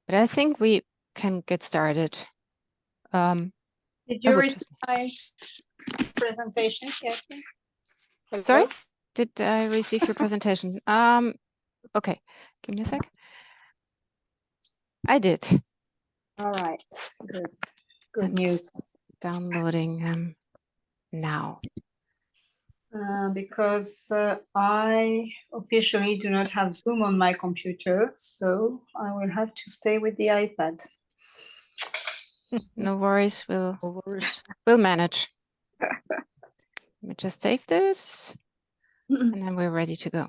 but I think we can get started. Did you receive my presentation, Yasmin? Sorry? Did I receive your presentation? Okay, give me a sec. I did. All right, good news. Downloading now. Because I officially do not have Zoom on my computer, so I will have to stay with the iPad. No worries, we'll manage. Let me just save this, and then we're ready to go.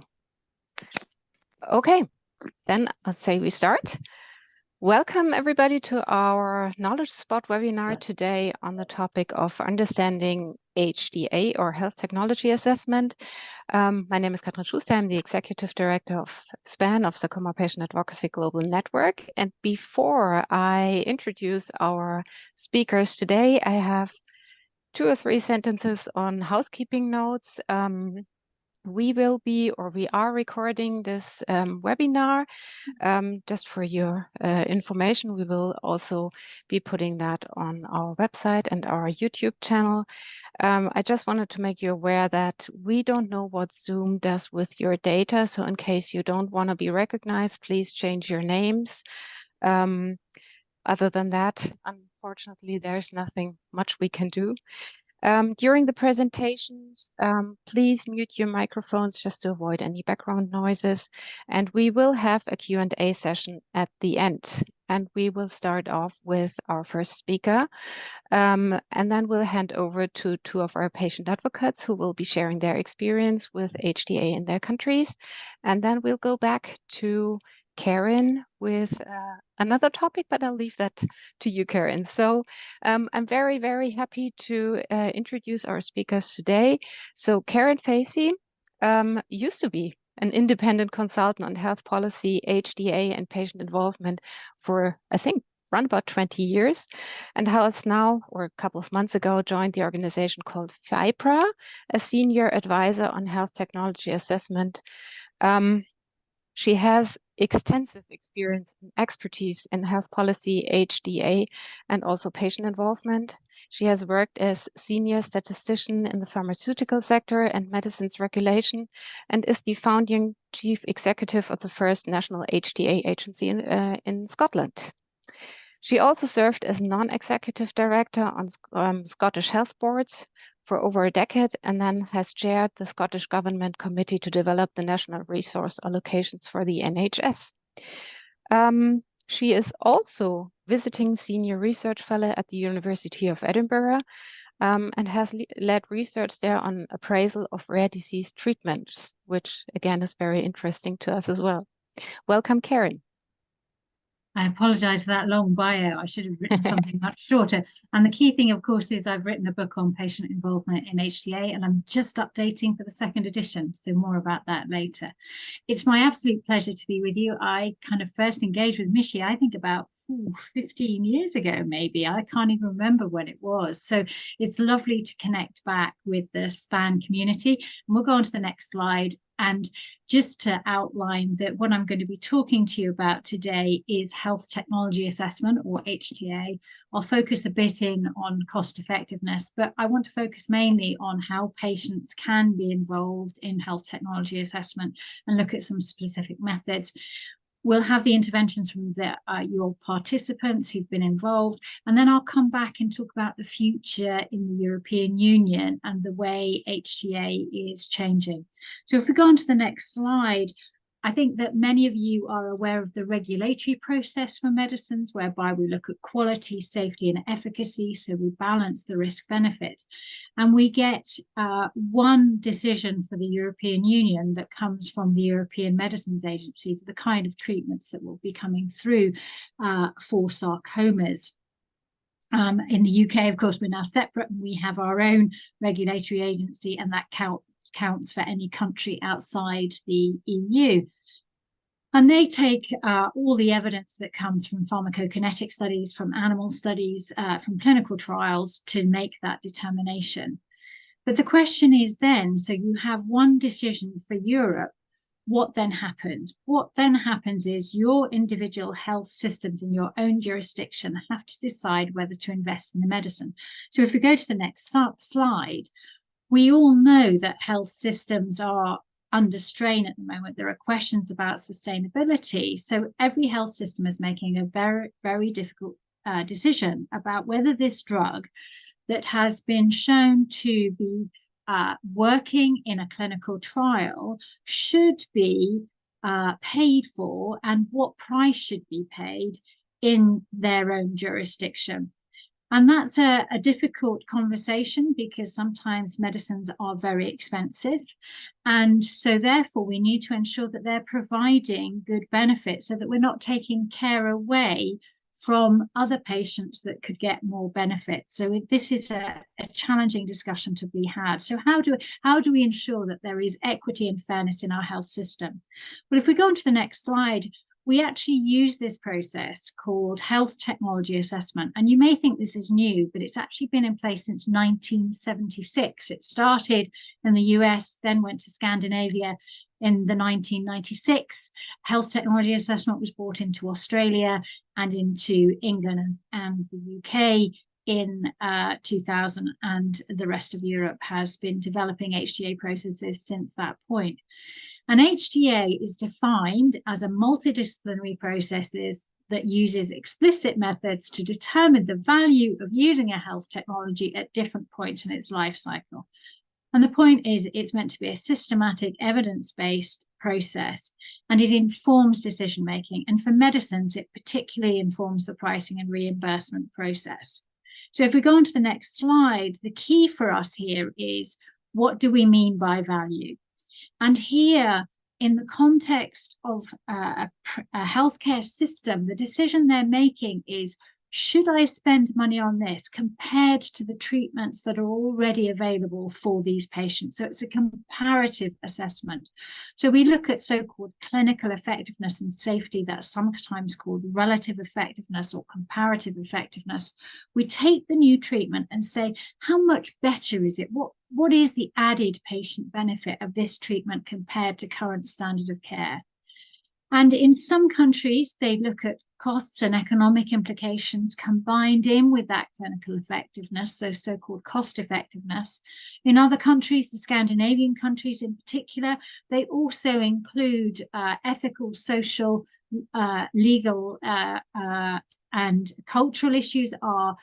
Okay, then I'll say we start. Welcome everybody to our Knowledge Spot webinar today on the topic of understanding HTA or Health Technology Assessment. My name is Katrin Schuster. I'm the Executive Director of SPAGN, of Sarcoma Patient Advocacy Global Network. And before I introduce our speakers today, I have 2 or 3 sentences on housekeeping notes. We are recording this webinar. Just for your information, we will also be putting that on our website and our YouTube channel. I just wanted to make you aware that we don't know what Zoom does with your data. So in case you don't want to be recognized, please change your names. Other than that, unfortunately, there's nothing much we can do. During the presentations, please mute your microphones just to avoid any background noises. And we will have a Q&A session at the end. And we will start off with our first speaker. And then we'll hand over to 2 of our patient advocates who will be sharing their experience with HTA in their countries. And then we'll go back to Karen with another topic, but I'll leave that to you, Karen. So I'm very, very happy to introduce our speakers today. So Karen Facey used to be an independent consultant on health policy, HTA, and patient involvement for, I think, around about 20 years, and has now, or a couple of months ago, joined the organization called FIPRA, a senior advisor on health technology assessment. She has extensive experience and expertise in health policy, HTA, and also patient involvement. She has worked as senior statistician in the pharmaceutical sector and medicines regulation, and is the founding chief executive of the first national HTA agency in Scotland. She also served as non-executive director on Scottish health boards for over a decade, and then has chaired the Scottish Government Committee to develop the national resource allocations for the NHS. She is also visiting senior research fellow at the University of Edinburgh, and has led research there on appraisal of rare disease treatments, which again is very interesting to us as well. Welcome, Karen. I apologize for that long bio. I should have written something much shorter. And the key thing, of course, is I've written a book on patient involvement in HTA, and I'm just updating for the 2nd edition. So more about that later. It's my absolute pleasure to be with you. I kind of first engaged with Mishi, I think about 15 years ago, maybe. I can't even remember when it was. So it's lovely to connect back with the SPAGN community. And we'll go on to the next slide. And just to outline that what I'm going to be talking to you about today is health technology assessment, or HTA. I'll focus a bit in on cost effectiveness, but I want to focus mainly on how patients can be involved in health technology assessment and look at some specific methods. We'll have the interventions from your participants who've been involved, and then I'll come back and talk about the future in the European Union and the way HTA is changing. So if we go on to the next slide, I think that many of you are aware of the regulatory process for medicines, whereby we look at quality, safety, and efficacy, so we balance the risk-benefit. And we get one decision for the European Union that comes from the European Medicines Agency for the kind of treatments that will be coming through for sarcomas. In the UK, of course, we're now separate, and we have our own regulatory agency, and that counts for any country outside the EU. And they take all the evidence that comes from pharmacokinetic studies, from animal studies, from clinical trials to make that determination. But the question is then, so you have one decision for Europe, what then happens? What then happens is your individual health systems in your own jurisdiction have to decide whether to invest in the medicine. So if we go to the next slide, we all know that health systems are under strain at the moment. There are questions about sustainability. So every health system is making a very, very difficult decision about whether this drug that has been shown to be working in a clinical trial should be paid for, and what price should be paid in their own jurisdiction. And that's a difficult conversation because sometimes medicines are very expensive. And so therefore we need to ensure that they're providing good benefits so that we're not taking care away from other patients that could get more benefits. So this is a challenging discussion to be had. So how do we ensure that there is equity and fairness in our health system? Well, if we go on to the next slide, we actually use this process called Health Technology Assessment. And you may think this is new, but it's actually been in place since 1976. It started in the US, then went to Scandinavia in the 1996. Health Technology Assessment was brought into Australia and into England and the UK in 2000, and the rest of Europe has been developing HTA processes since that point. And HTA is defined as a multidisciplinary process that uses explicit methods to determine the value of using a health technology at different points in its life cycle. And the point is, it's meant to be a systematic, evidence-based process, and it informs decision-making. And for medicines, it particularly informs the pricing and reimbursement process. So if we go on to the next slide, the key for us here is, what do we mean by value? And here, in the context of a healthcare system, the decision they're making is, should I spend money on this compared to the treatments that are already available for these patients? So it's a comparative assessment. So we look at so-called clinical effectiveness and safety, that's sometimes called relative effectiveness or comparative effectiveness. We take the new treatment and say, how much better is it? What is the added patient benefit of this treatment compared to current standard of care? And in some countries, they look at costs and economic implications combined in with that clinical effectiveness, so-called cost effectiveness. In other countries, the Scandinavian countries in particular, they also include ethical, social, legal, and cultural issues are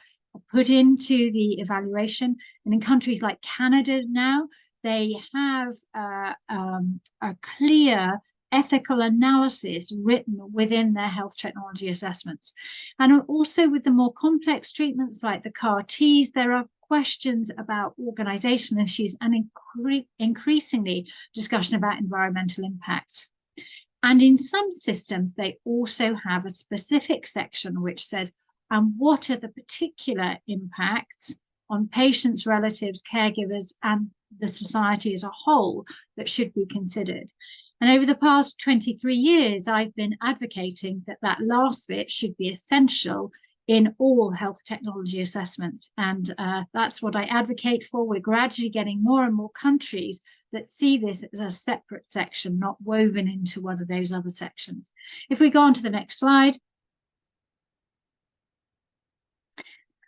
put into the evaluation. And in countries like Canada now, they have a clear ethical analysis written within their health technology assessments. And also with the more complex treatments like the CAR-Ts, there are questions about organizational issues and increasingly discussion about environmental impacts. And in some systems, they also have a specific section which says, and what are the particular impacts on patients, relatives, caregivers, and the society as a whole that should be considered. And over the past 23 years, I've been advocating that that last bit should be essential in all health technology assessments. And that's what I advocate for. We're gradually getting more and more countries that see this as a separate section, not woven into one of those other sections. If we go on to the next slide.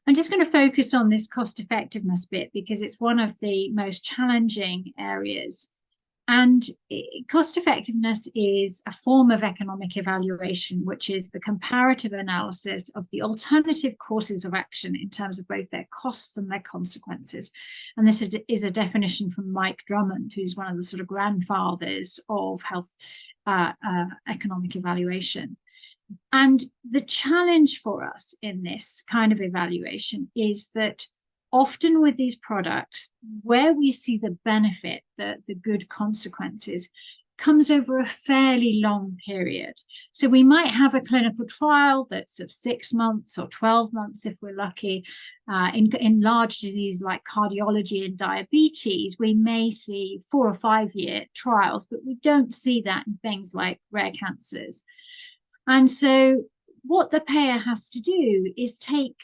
I'm just going to focus on this cost effectiveness bit because it's one of the most challenging areas. And cost effectiveness is a form of economic evaluation, which is the comparative analysis of the alternative courses of action in terms of both their costs and their consequences. And this is a definition from Mike Drummond, who's one of the sort of grandfathers of health economic evaluation. And the challenge for us in this kind of evaluation is that often with these products, where we see the benefit, the good consequences, comes over a fairly long period. So we might have a clinical trial that's of 6 months or 12 months if we're lucky. In large diseases like cardiology and diabetes, we may see 4 or 5 year trials, but we don't see that in things like rare cancers. And so what the payer has to do is take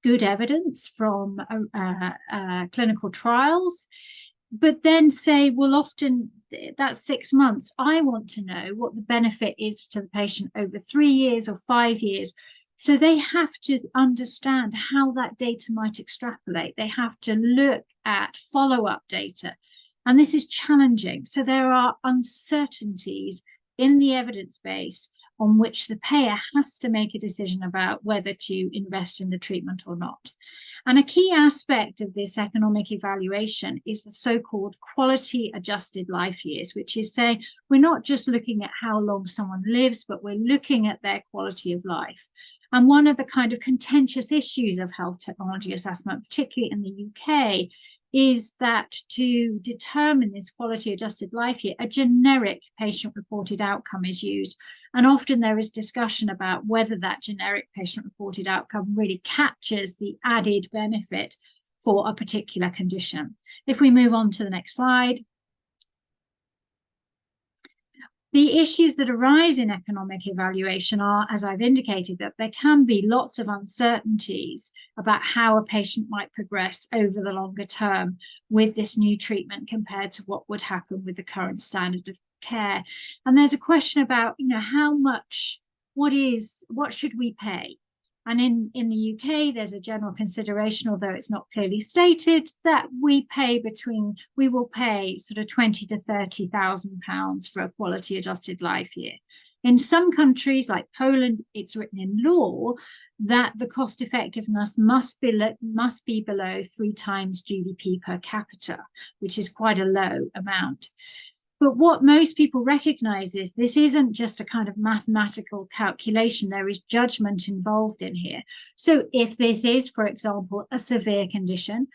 good evidence from clinical trials, but then say, well, often that's 6 months. I want to know what the benefit is to the patient over 3 years or 5 years. So they have to understand how that data might extrapolate. They have to look at follow-up data. And this is challenging. So there are uncertainties in the evidence base on which the payer has to make a decision about whether to invest in the treatment or not. And a key aspect of this economic evaluation is the so-called quality adjusted life years, which is saying we're not just looking at how long someone lives, but we're looking at their quality of life. And one of the kind of contentious issues of health technology assessment, particularly in the UK, is that to determine this quality adjusted life year, a generic patient reported outcome is used. And often there is discussion about whether that generic patient reported outcome really captures the added benefit for a particular condition. If we move on to the next slide. The issues that arise in economic evaluation are, as I've indicated, that there can be lots of uncertainties about how a patient might progress over the longer term with this new treatment compared to what would happen with the current standard of care. And there's a question about, how much, what should we pay? And in the UK, there's a general consideration, although it's not clearly stated, that we will pay sort of £20,000 to £30,000 for a quality adjusted life year. In some countries like Poland, it's written in law that the cost effectiveness must be below 3 times GDP per capita, which is quite a low amount. But what most people recognize is this isn't just a kind of mathematical calculation. There is judgment involved in here. So if this is, for example, a severe condition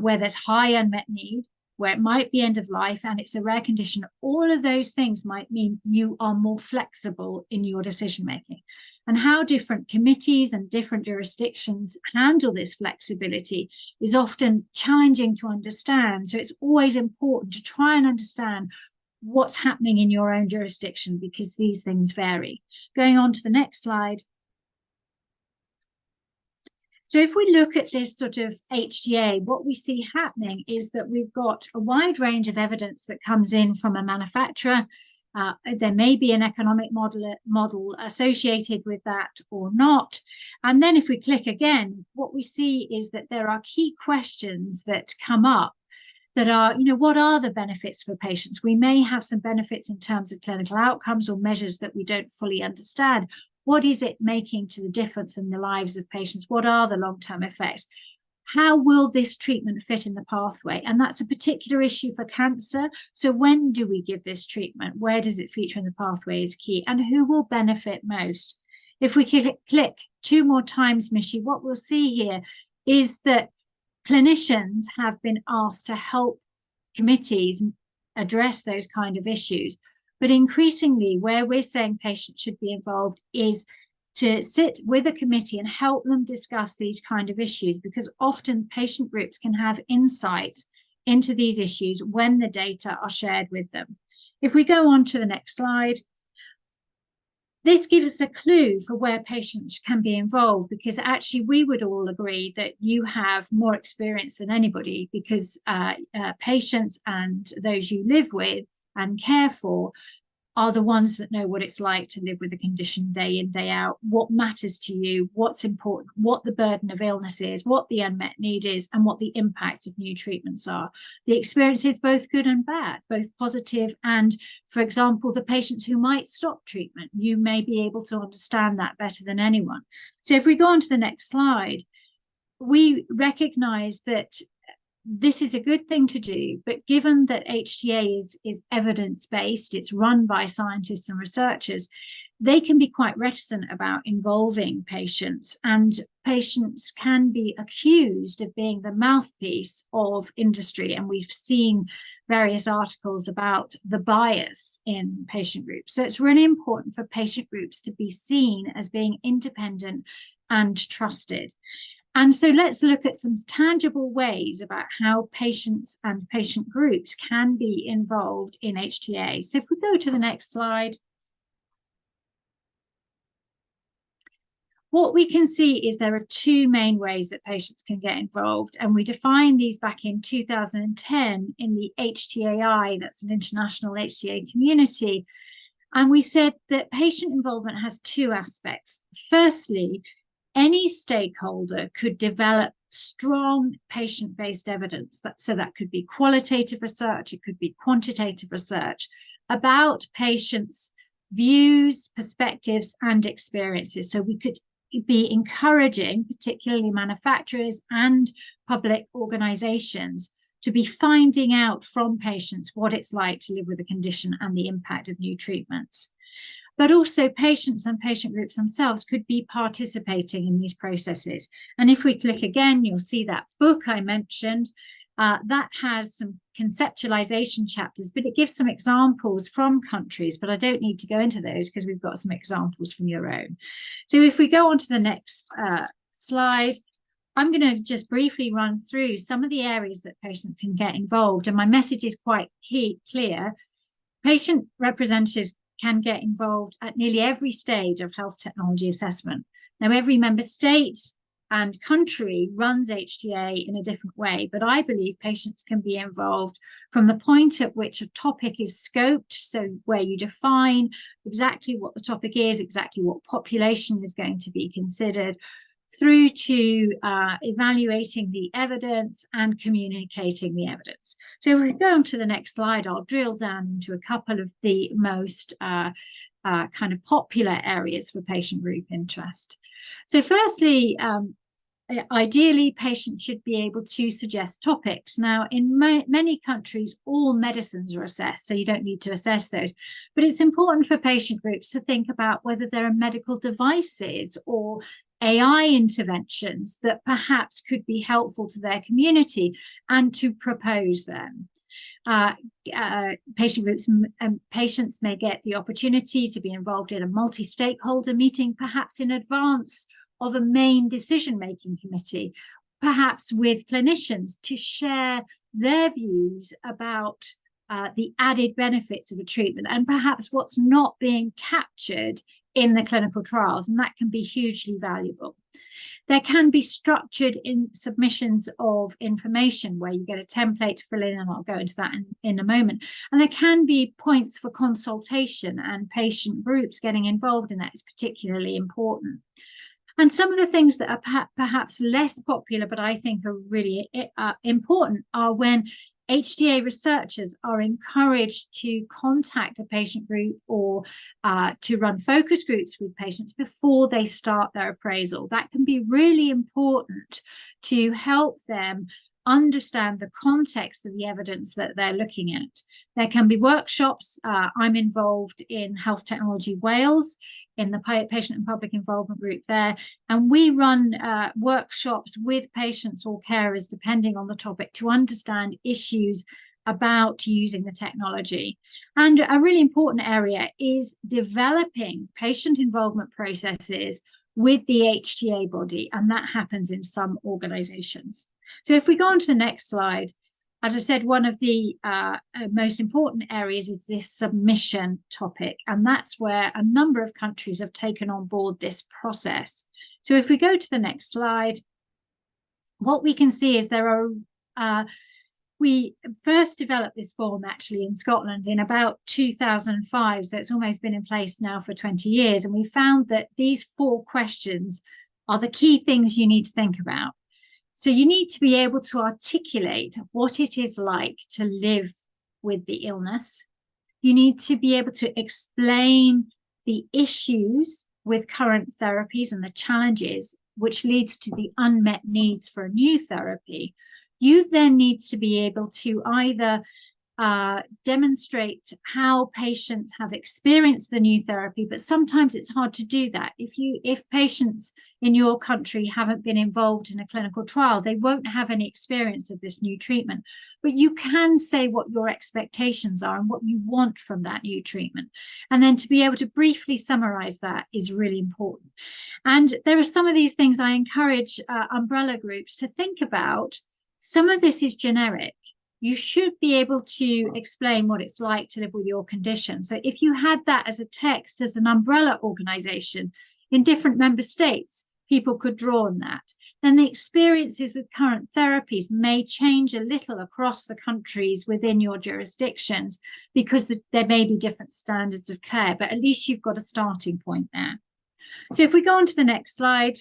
where there's high unmet need, where it might be end of life and it's a rare condition, all of those things might mean you are more flexible in your decision making. And how different committees and different jurisdictions handle this flexibility is often challenging to understand. So it's always important to try and understand what's happening in your own jurisdiction, because these things vary. Going on to the next slide. So if we look at this sort of HTA, what we see happening is that we've got a wide range of evidence that comes in from a manufacturer. There may be an economic model associated with that or not. And then if we click again, what we see is that there are key questions that come up that are, what are the benefits for patients? We may have some benefits in terms of clinical outcomes or measures that we don't fully understand. What is it making to the difference in the lives of patients? What are the long-term effects? How will this treatment fit in the pathway? And that's a particular issue for cancer. So when do we give this treatment? Where does it feature in the pathway is key. And who will benefit most? If we click 2 more times, Mishi, what we'll see here is that clinicians have been asked to help committees address those kind of issues. But increasingly, where we're saying patients should be involved is to sit with a committee and help them discuss these kind of issues, because often patient groups can have insights into these issues when the data are shared with them. If we go on to the next slide, this gives us a clue for where patients can be involved, because actually we would all agree that you have more experience than anybody, because patients and those you live with and care for are the ones that know what it's like to live with a condition day in, day out, what matters to you, what's important, what the burden of illness is, what the unmet need is, and what the impacts of new treatments are. The experience is both good and bad, both positive and, for example, the patients who might stop treatment, you may be able to understand that better than anyone. So if we go on to the next slide, we recognize that this is a good thing to do, but given that HTA is evidence-based, it's run by scientists and researchers, they can be quite reticent about involving patients, and patients can be accused of being the mouthpiece of industry. And we've seen various articles about the bias in patient groups. So it's really important for patient groups to be seen as being independent and trusted. And so let's look at some tangible ways about how patients and patient groups can be involved in HTA. So if we go to the next slide. What we can see is there are two main ways that patients can get involved, and we defined these back in 2010 in the HTAI, that's an international HTA community, and we said that patient involvement has two aspects. Firstly, any stakeholder could develop strong patient-based evidence, so that could be qualitative research, it could be quantitative research about patients' views, perspectives, and experiences. So we could be encouraging, particularly manufacturers and public organizations, to be finding out from patients what it's like to live with a condition and the impact of new treatments. But also patients and patient groups themselves could be participating in these processes. And if we click again, you'll see that book I mentioned. That has some conceptualization chapters, but it gives some examples from countries, but I don't need to go into those because we've got some examples from your own. So if we go on to the next slide, I'm going to just briefly run through some of the areas that patients can get involved. And my message is quite clear. Patient representatives can get involved at nearly every stage of health technology assessment. Now, every member state and country runs HTA in a different way, but I believe patients can be involved from the point at which a topic is scoped, so where you define exactly what the topic is, exactly what population is going to be considered, through to evaluating the evidence and communicating the evidence. So if we go on to the next slide, I'll drill down into a couple of the most kind of popular areas for patient group interest. So firstly, ideally, patients should be able to suggest topics. Now, in many countries, all medicines are assessed, so you don't need to assess those. But it's important for patient groups to think about whether there are medical devices or AI interventions that perhaps could be helpful to their community and to propose them. Patient groups and patients may get the opportunity to be involved in a multi-stakeholder meeting, perhaps in advance of a main decision-making committee, perhaps with clinicians, to share their views about the added benefits of a treatment and perhaps what's not being captured in the clinical trials, and that can be hugely valuable. There can be structured in submissions of information where you get a template to fill in, and I'll go into that in a moment. And there can be points for consultation, and patient groups getting involved in that is particularly important. And some of the things that are perhaps less popular, but I think are really important, are when HTA researchers are encouraged to contact a patient group or to run focus groups with patients before they start their appraisal. That can be really important to help them understand the context of the evidence that they're looking at. There can be workshops. I'm involved in Health Technology Wales, in the patient and public involvement group there, and we run workshops with patients or carers, depending on the topic, to understand issues about using the technology. And a really important area is developing patient involvement processes with the HTA body, and that happens in some organizations. So if we go on to the next slide, as I said, one of the most important areas is this submission topic, and that's where a number of countries have taken on board this process. So if we go to the next slide, what we can see is there are we first developed this form actually in Scotland in about 2005, so it's almost been in place now for 20 years, and we found that these 4 questions are the key things you need to think about. So you need to be able to articulate what it is like to live with the illness. You need to be able to explain the issues with current therapies and the challenges, which leads to the unmet needs for a new therapy. You then need to be able to either demonstrate how patients have experienced the new therapy, but sometimes it's hard to do that. If patients in your country haven't been involved in a clinical trial, they won't have any experience of this new treatment. But you can say what your expectations are and what you want from that new treatment. And then to be able to briefly summarize that is really important. And there are some of these things I encourage umbrella groups to think about. Some of this is generic. You should be able to explain what it's like to live with your condition. So if you had that as a text, as an umbrella organization, In different member states, people could draw on that. Then the experiences with current therapies may change a little across the countries within your jurisdictions because there may be different standards of care, but at least you've got a starting point there. So if we go on to the next slide,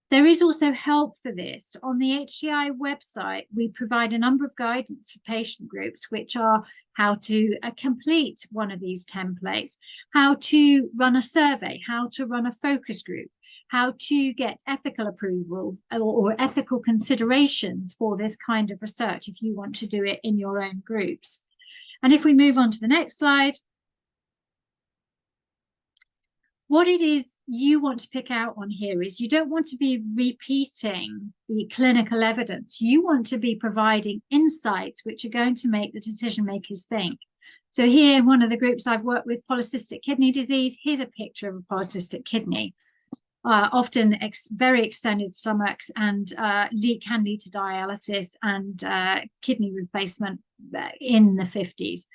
there is also help for this. On the HTA website, we provide a number of guidance for patient groups, which are how to complete one of these templates, how to run a survey, how to run a focus group, how to get ethical approval or ethical considerations for this kind of research if you want to do it in your own groups. And if we move on to the next slide, what it is you want to pick out on here is you don't want to be repeating the clinical evidence. You want to be providing insights which are going to make the decision makers think. So here, one of the groups I've worked with, polycystic kidney disease, here's a picture of a polycystic kidney. Often very extended stomachs and can lead to dialysis and kidney replacement in the 50s.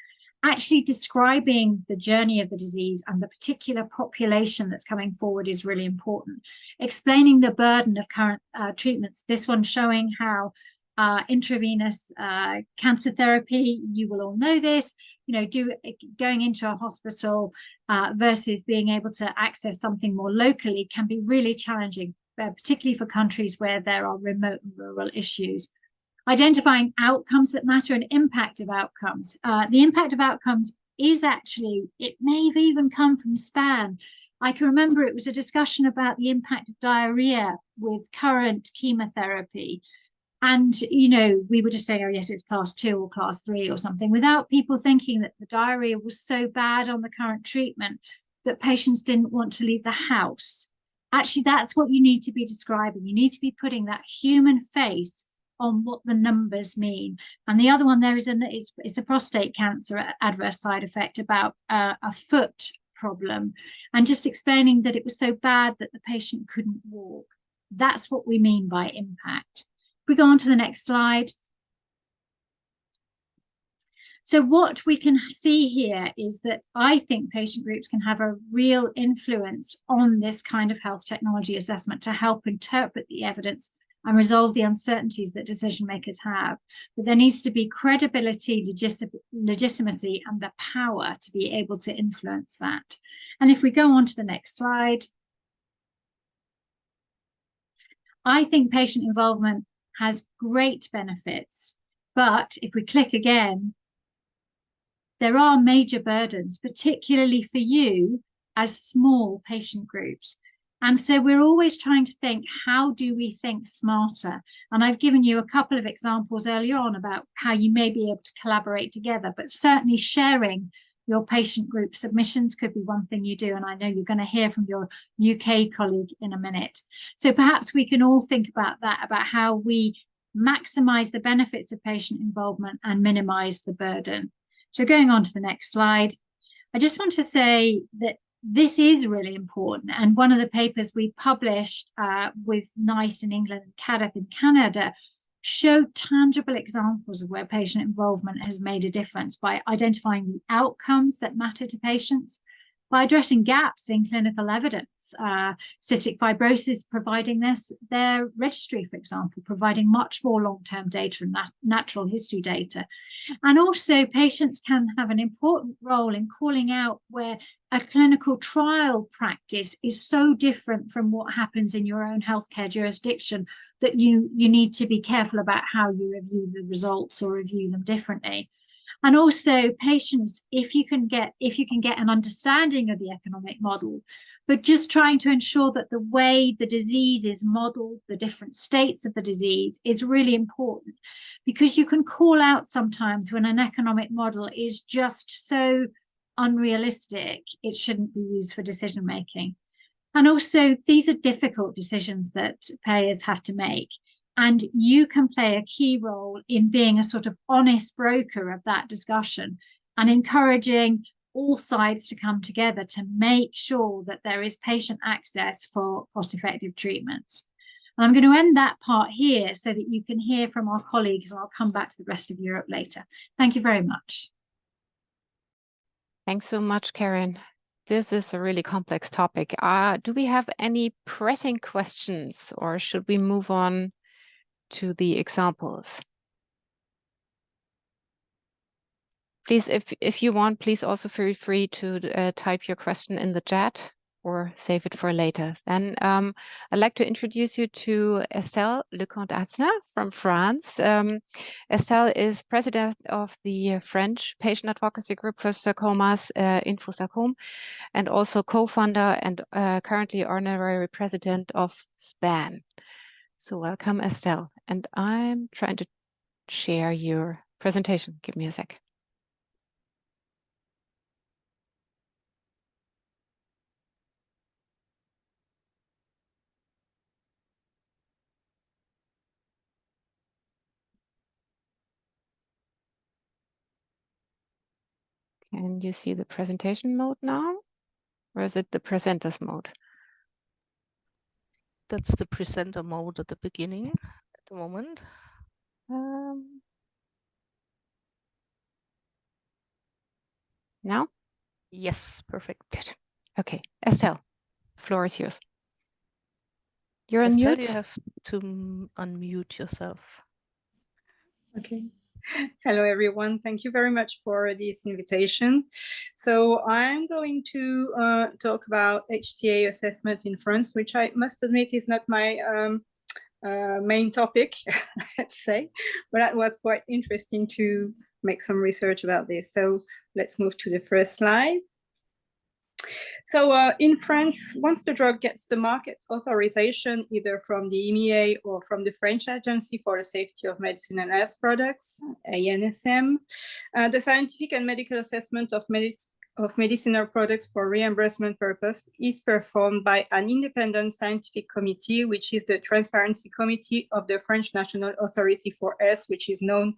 Actually describing the journey of the disease and the particular population that's coming forward is really important. Explaining the burden of current treatments, this one showing how intravenous cancer therapy, you will all know this, going into a hospital versus being able to access something more locally can be really challenging, particularly for countries where there are remote and rural issues. Identifying outcomes that matter and impact of outcomes. The impact of outcomes is actually, it may have even come from SPAGN. I can remember it was a discussion about the impact of diarrhea with current chemotherapy. And, we were just saying, oh, yes, it's class 2 or class 3 or something, without people thinking that the diarrhea was so bad on the current treatment that patients didn't want to leave the house. Actually, that's what you need to be describing. You need to be putting that human face on what the numbers mean. And the other one there is it's a prostate cancer adverse side effect about a foot problem, and just explaining that it was so bad that the patient couldn't walk. That's what we mean by impact. If we go on to the next slide. So what we can see here is that I think patient groups can have a real influence on this kind of health technology assessment to help interpret the evidence and resolve the uncertainties that decision makers have. But there needs to be credibility, legitimacy, and the power to be able to influence that. And if we go on to the next slide, I think patient involvement has great benefits, but if we click again, there are major burdens, particularly for you as small patient groups. And so we're always trying to think, how do we think smarter? And I've given you a couple of examples earlier on about how you may be able to collaborate together, but certainly sharing your patient group submissions could be one thing you do. And I know you're going to hear from your UK colleague in a minute. So perhaps we can all think about that, about how we maximize the benefits of patient involvement and minimize the burden. So going on to the next slide, I just want to say that this is really important. And one of the papers we published with NICE in England and CADAP in Canada showed tangible examples of where patient involvement has made a difference by identifying the outcomes that matter to patients, by addressing gaps in clinical evidence, cystic fibrosis providing their registry, for example, providing much more long-term data and natural history data. And also patients can have an important role in calling out where a clinical trial practice is so different from what happens in your own healthcare jurisdiction that you need to be careful about how you review the results or review them differently. And also patients, if you can get an understanding of the economic model, but just trying to ensure that the way the disease is modeled, the different states of the disease, is really important, because you can call out sometimes when an economic model is just so unrealistic, it shouldn't be used for decision making. And also these are difficult decisions that payers have to make. And you can play a key role in being a sort of honest broker of that discussion and encouraging all sides to come together to make sure that there is patient access for cost-effective treatments. And I'm going to end that part here so that you can hear from our colleagues, and I'll come back to the rest of Europe later. Thank you very much. Thanks so much, Karen. this is a really complex topic. Do we have any pressing questions, or should we move on to the examples? Please, if you want, please also feel free to type your question in the chat or save it for later. Then I'd like to introduce you to Estelle Lecomte-Asner from France. Estelle is president of the French Patient Advocacy Group for Sarcomas, InfoSarcom, and also co-founder and currently honorary president of SPAGN. So welcome, Estelle. And I'm trying to share your presentation. Give me a sec. Can you see the presentation mode now? Or is it the presenter's mode? That's the presenter mode at the beginning at the moment. Now? Yes, perfect. Good. Okay, Estelle, the floor is yours. You're on Estelle, mute. you have to unmute yourself. Okay. Hello, everyone. Thank you very much for this invitation. So I'm going to talk about HTA assessment in France, which I must admit is not my main topic, let's say, but that was quite interesting to make some research about this. So let's move to the first slide. So in France, once the drug gets the market authorization, either from the EMA or from the French Agency for the Safety of Medicine and Health Products, ANSM, the scientific and medical assessment of medicinal products for reimbursement purpose is performed by an independent scientific committee, which is the Transparency Committee of the French National Authority for Health, which is known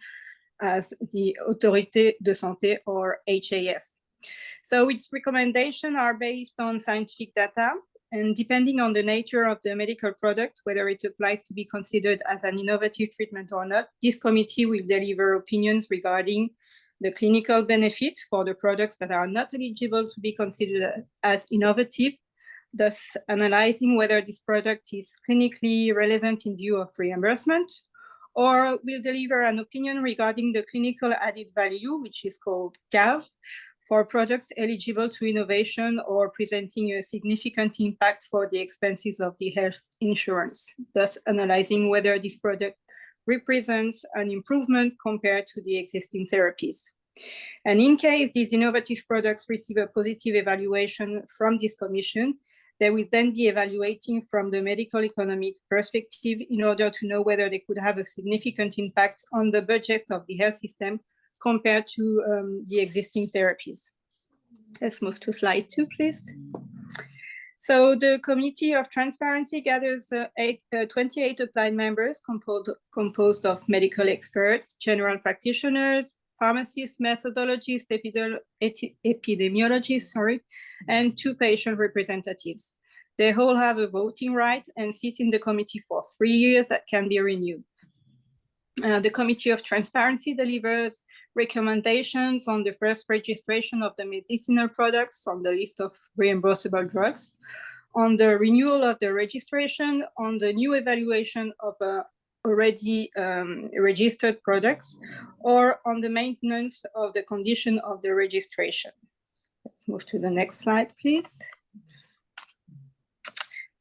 as the Autorité de Santé, or HAS. So its recommendations are based on scientific data, and depending on the nature of the medical product, whether it applies to be considered as an innovative treatment or not, this committee will deliver opinions regarding the clinical benefit for the products that are not eligible to be considered as innovative, thus analyzing whether this product is clinically relevant in view of reimbursement, or will deliver an opinion regarding the clinical added value, which is called CAV, for products eligible to innovation or presenting a significant impact for the expenses of the health insurance, thus analyzing whether this product represents an improvement compared to the existing therapies. And in case these innovative products receive a positive evaluation from this commission, they will then be evaluating from the medical economic perspective in order to know whether they could have a significant impact on the budget of the health system compared to the existing therapies. Let's move to slide 2, please. So the Committee of Transparency gathers 28 applied members composed of medical experts, general practitioners, pharmacists, methodologists, epidemiologists, and 2 patient representatives. They all have a voting right and sit in the committee for 3 years that can be renewed. The Committee of Transparency delivers recommendations on the first registration of the medicinal products on the list of reimbursable drugs, on the renewal of the registration, on the new evaluation of already registered products, or on the maintenance of the condition of the registration. Let's move to the next slide, please.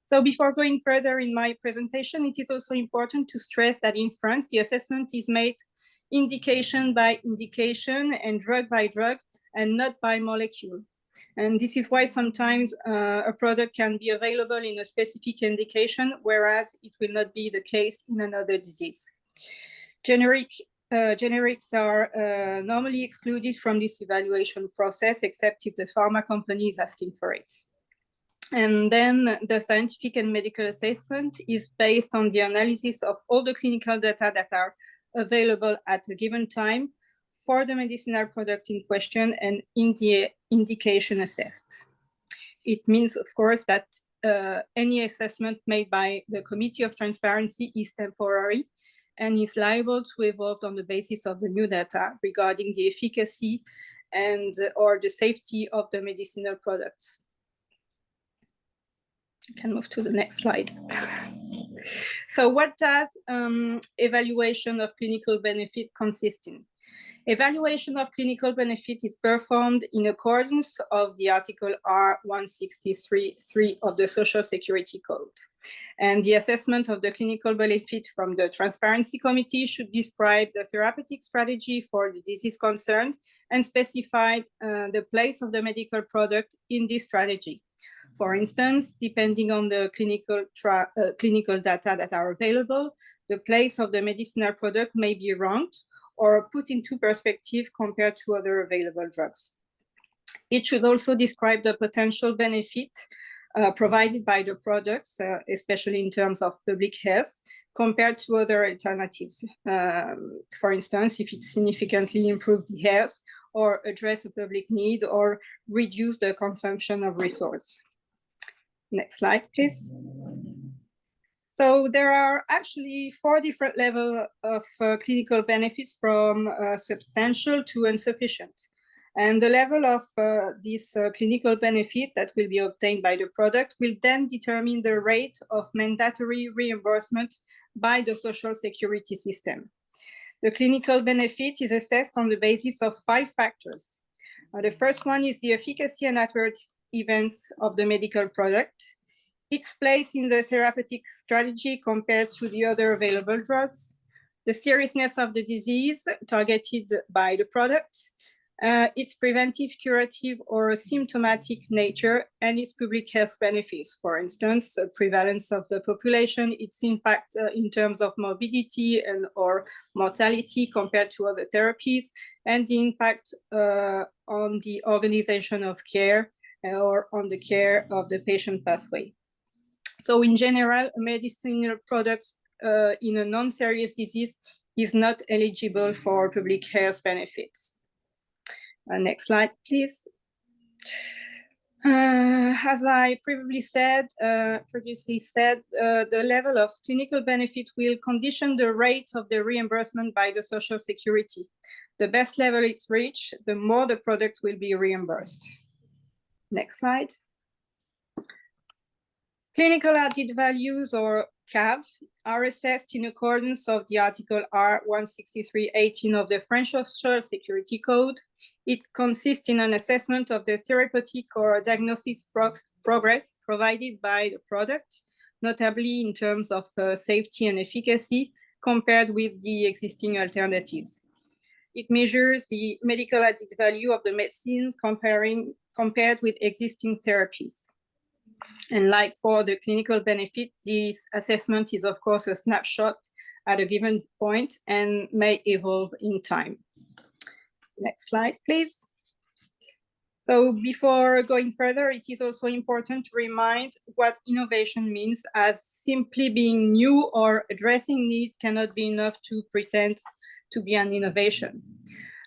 So before going further in my presentation, it is also important to stress that in France, the assessment is made indication by indication and drug by drug, and not by molecule. And this is why sometimes a product can be available in a specific indication, whereas it will not be the case in another disease. Generics are normally excluded from this evaluation process, except if the pharma company is asking for it. And then the scientific and medical assessment is based on the analysis of all the clinical data that are available at a given time for the medicinal product in question and in the indication assessed. It means, of course, that any assessment made by the Committee of Transparency is temporary and is liable to evolve on the basis of the new data regarding the efficacy and or the safety of the medicinal products. I can move to the next slide. So what does evaluation of clinical benefit consist in? Evaluation of clinical benefit is performed in accordance of the Article R163(3) of the Social Security Code. And the assessment of the clinical benefit from the Transparency Committee should describe the therapeutic strategy for the disease concerned and specify the place of the medical product in this strategy. For instance, depending on the clinical data that are available, the place of the medicinal product may be ranked or put into perspective compared to other available drugs. It should also describe the potential benefit provided by the products, especially in terms of public health, compared to other alternatives. For instance, if it significantly improves the health or address a public need or reduce the consumption of resources. Next slide, please. So there are actually 4 different levels of clinical benefits, from substantial to insufficient. And the level of this clinical benefit that will be obtained by the product will then determine the rate of mandatory reimbursement by the Social Security system. The clinical benefit is assessed on the basis of 5 factors. The first one is the efficacy and adverse events of the medical product, its place in the therapeutic strategy compared to the other available drugs, the seriousness of the disease targeted by the product, its preventive, curative, or symptomatic nature, and its public health benefits. For instance, prevalence of the population, its impact in terms of morbidity and or mortality compared to other therapies, and the impact on the organization of care or on the care of the patient pathway. So in general, medicinal products in a non-serious disease is not eligible for public health benefits. Next slide, please. As I previously said, the level of clinical benefit will condition the rate of the reimbursement by the Social Security. The best level it's reached, the more the product will be reimbursed. Next slide. Clinical added values, or CAV, are assessed in accordance of the Article R163(18) of the French Social Security Code. It consists in an assessment of the therapeutic or diagnosis progress provided by the product, notably in terms of safety and efficacy compared with the existing alternatives. It measures the medical added value of the medicine compared with existing therapies. And like for the clinical benefit, this assessment is of course a snapshot at a given point and may evolve in time. Next slide, please. So before going further, it is also important to remind what innovation means, as simply being new or addressing need cannot be enough to pretend to be an innovation.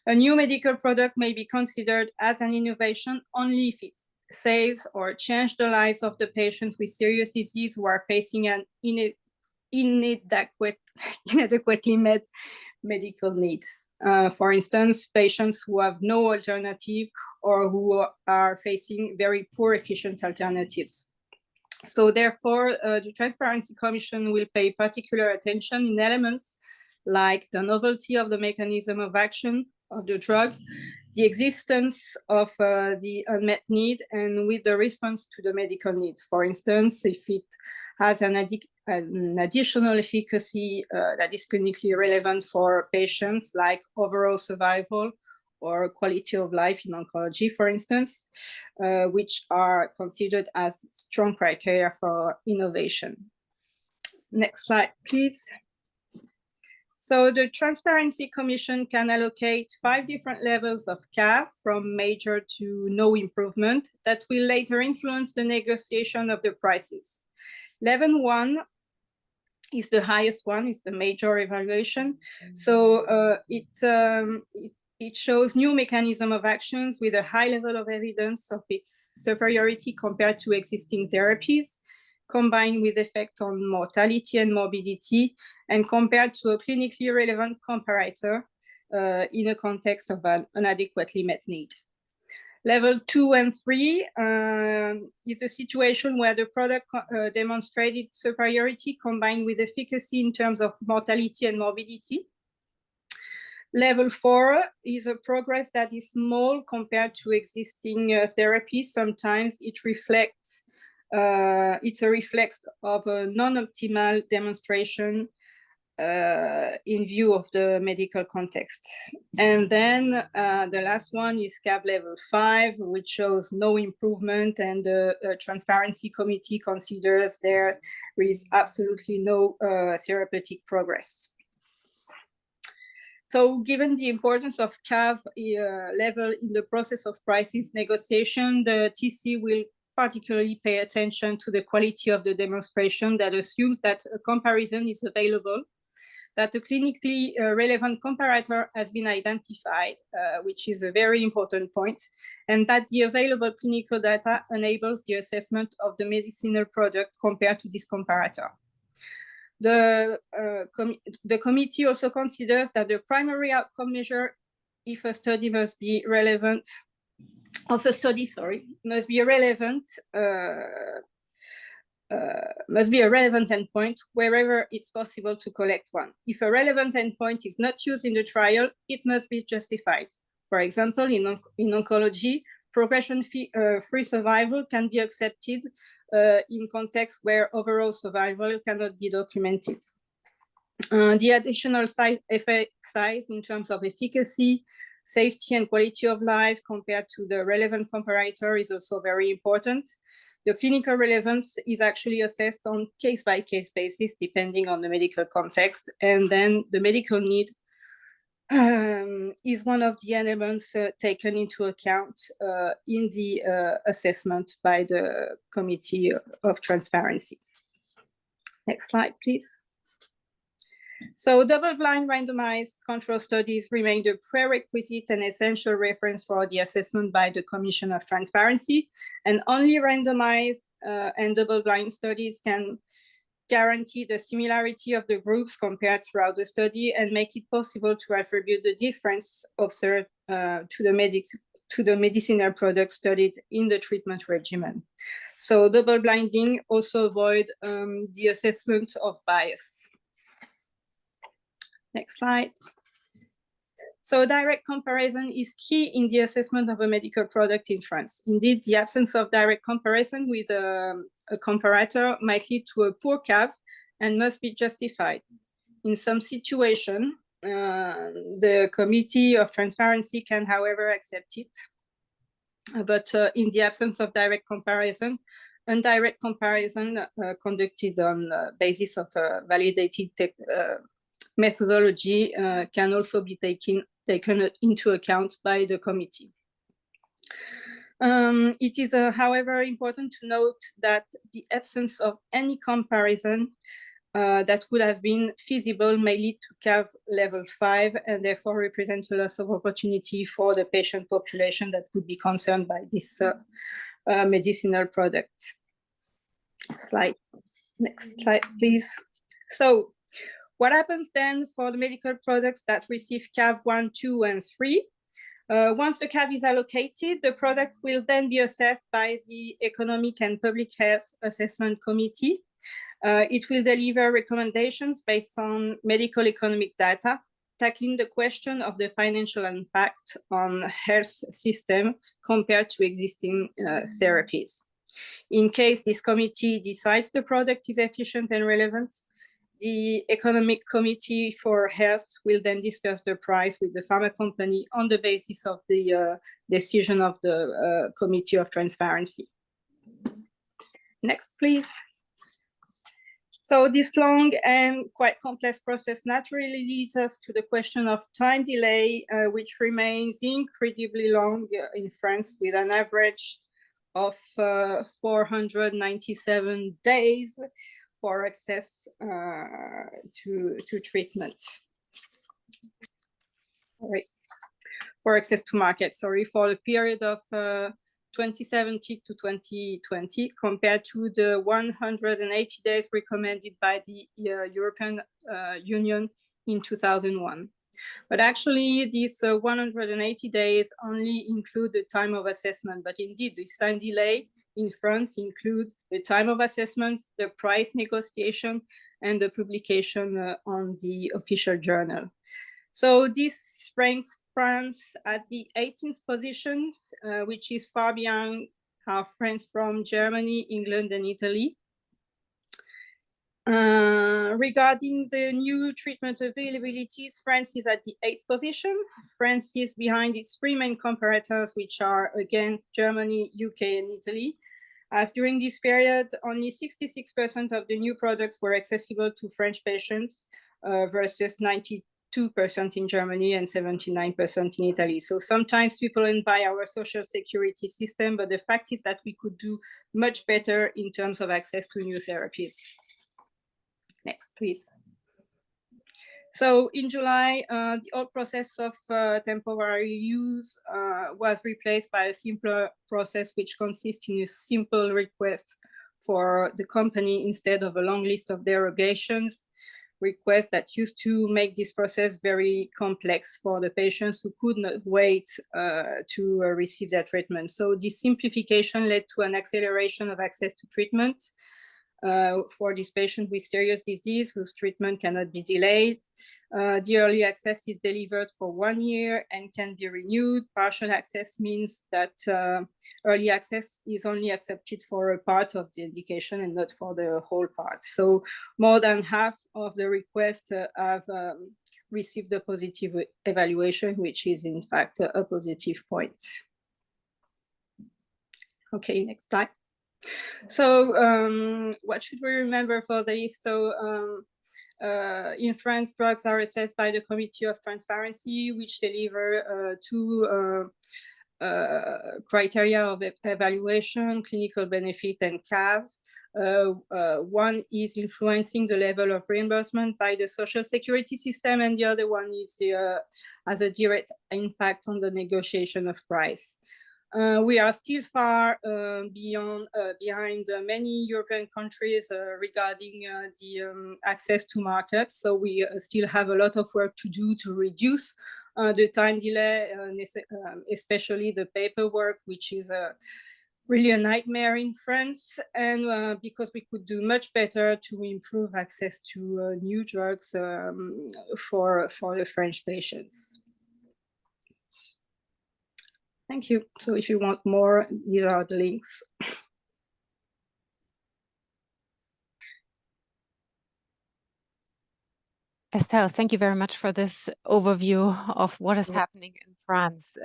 A new medical product may be considered as an innovation only if it saves or change the lives of the patients with serious disease who are facing an inadequately met medical need. For instance, patients who have no alternative or who are facing very poor efficient alternatives. So therefore, the Transparency Commission will pay particular attention in elements like the novelty of the mechanism of action of the drug, the existence of the unmet need, and with the response to the medical needs. For instance, if it has an additional efficacy that is clinically relevant for patients, like overall survival or quality of life in oncology, for instance, which are considered as strong criteria for innovation. Next slide, please. So the Transparency Commission can allocate 5 different levels of CAF, from major to no improvement, that will later influence the negotiation of the prices. Level 1 is the highest one, is the major evaluation. So it shows new mechanism of actions with a high level of evidence of its superiority compared to existing therapies, combined with effect on mortality and morbidity, and compared to a clinically relevant comparator, in a context of an inadequately met need. Level 2 and 3 is a situation where the product demonstrated superiority combined with efficacy in terms of mortality and morbidity. Level 4 is a progress that is small compared to existing therapies. Sometimes it reflects, it's a reflex of a non-optimal demonstration in view of the medical context. And then the last one is CAV level 5, which shows no improvement, and the Transparency Committee considers there is absolutely no therapeutic progress. So given the importance of CAV level in the process of prices negotiation, the TC will particularly pay attention to the quality of the demonstration that assumes that a comparison is available, that a clinically relevant comparator has been identified, which is a very important point, and that the available clinical data enables the assessment of the medicinal product compared to this comparator. The committee also considers that the primary outcome measure, if a study must be relevant, must be a relevant endpoint wherever it's possible to collect one. If a relevant endpoint is not used in the trial, it must be justified. For example, in oncology, progression-free survival can be accepted in contexts where overall survival cannot be documented. The additional effect size in terms of efficacy, safety, and quality of life compared to the relevant comparator is also very important. The clinical relevance is actually assessed on case-by-case basis, depending on the medical context, and then the medical need is one of the elements taken into account in the assessment by the Committee of Transparency. Next slide, please. So double-blind randomized control studies remain the prerequisite and essential reference for the assessment by the Commission of Transparency, and only randomized and double-blind studies can guarantee the similarity of the groups compared throughout the study and make it possible to attribute the difference observed to the medicinal product studied in the treatment regimen. So double blinding also avoid the assessment of bias. Next slide. So direct comparison is key in the assessment of a medical product in France. Indeed, the absence of direct comparison with a comparator might lead to a poor CAV and must be justified. In some situations, the Committee of Transparency can, however, accept it. But in the absence of direct comparison, indirect comparison conducted on the basis of a validated methodology can also be taken into account by the committee. It is, however, important to note that the absence of any comparison that would have been feasible may lead to CAV level 5 and therefore represent a loss of opportunity for the patient population that would be concerned by this medicinal product. Slide. Next slide, please. So what happens then for the medical products that receive CAV 1, 2, and 3? Once the CAV is allocated, the product will then be assessed by the Economic and Public Health Assessment Committee. It will deliver recommendations based on medical economic data, tackling the question of the financial impact on health system compared to existing therapies. In case this committee decides the product is efficient and relevant, the Economic Committee for Health will then discuss the price with the pharma company on the basis of the decision of the Committee of Transparency. Next, please. So this long and quite complex process naturally leads us to the question of time delay, which remains incredibly long in France, with an average of 497 days for access to treatment. Sorry. For access to market, sorry, for the period of 2017 to 2020, compared to the 180 days recommended by the European Union in 2001. But actually, these 180 days only include the time of assessment. But indeed, this time delay in France include the time of assessment, the price negotiation, and the publication on the official journal. So this ranks France at the 18th position, which is far behind our friends from Germany, England, and Italy. Regarding the new treatment availabilities, France is at the 8th position. France is behind its three main comparators, which are, again, Germany, UK, and Italy. As during this period, only 66% of the new products were accessible to French patients versus 92% in Germany and 79% in Italy. So sometimes people envy our social security system, but the fact is that we could do much better in terms of access to new therapies. Next, please. So in July, the old process of temporary use was replaced by a simpler process, which consists in a simple request for the company instead of a long list of derogations, requests that used to make this process very complex for the patients who could not wait to receive their treatment. So this simplification led to an acceleration of access to treatment for this patient with serious disease whose treatment cannot be delayed. The early access is delivered for 1 year and can be renewed. Partial access means that early access is only accepted for a part of the indication and not for the whole part. So more than half of the requests have received a positive evaluation, which is in fact a positive point. Okay, next slide. So what should we remember for this? So in France, drugs are assessed by the Committee of Transparency, which deliver two criteria of evaluation, clinical benefit and CAV. One is influencing the level of reimbursement by the social security system, and the other one is has a direct impact on the negotiation of price. We are still far behind many European countries regarding the access to markets. So we still have a lot of work to do to reduce the time delay, especially the paperwork, which is really a nightmare in France. And because we could do much better to improve access to new drugs for the French patients. Thank you. So if you want more, these are the links. Estelle, thank you very much for this overview of what is happening in France.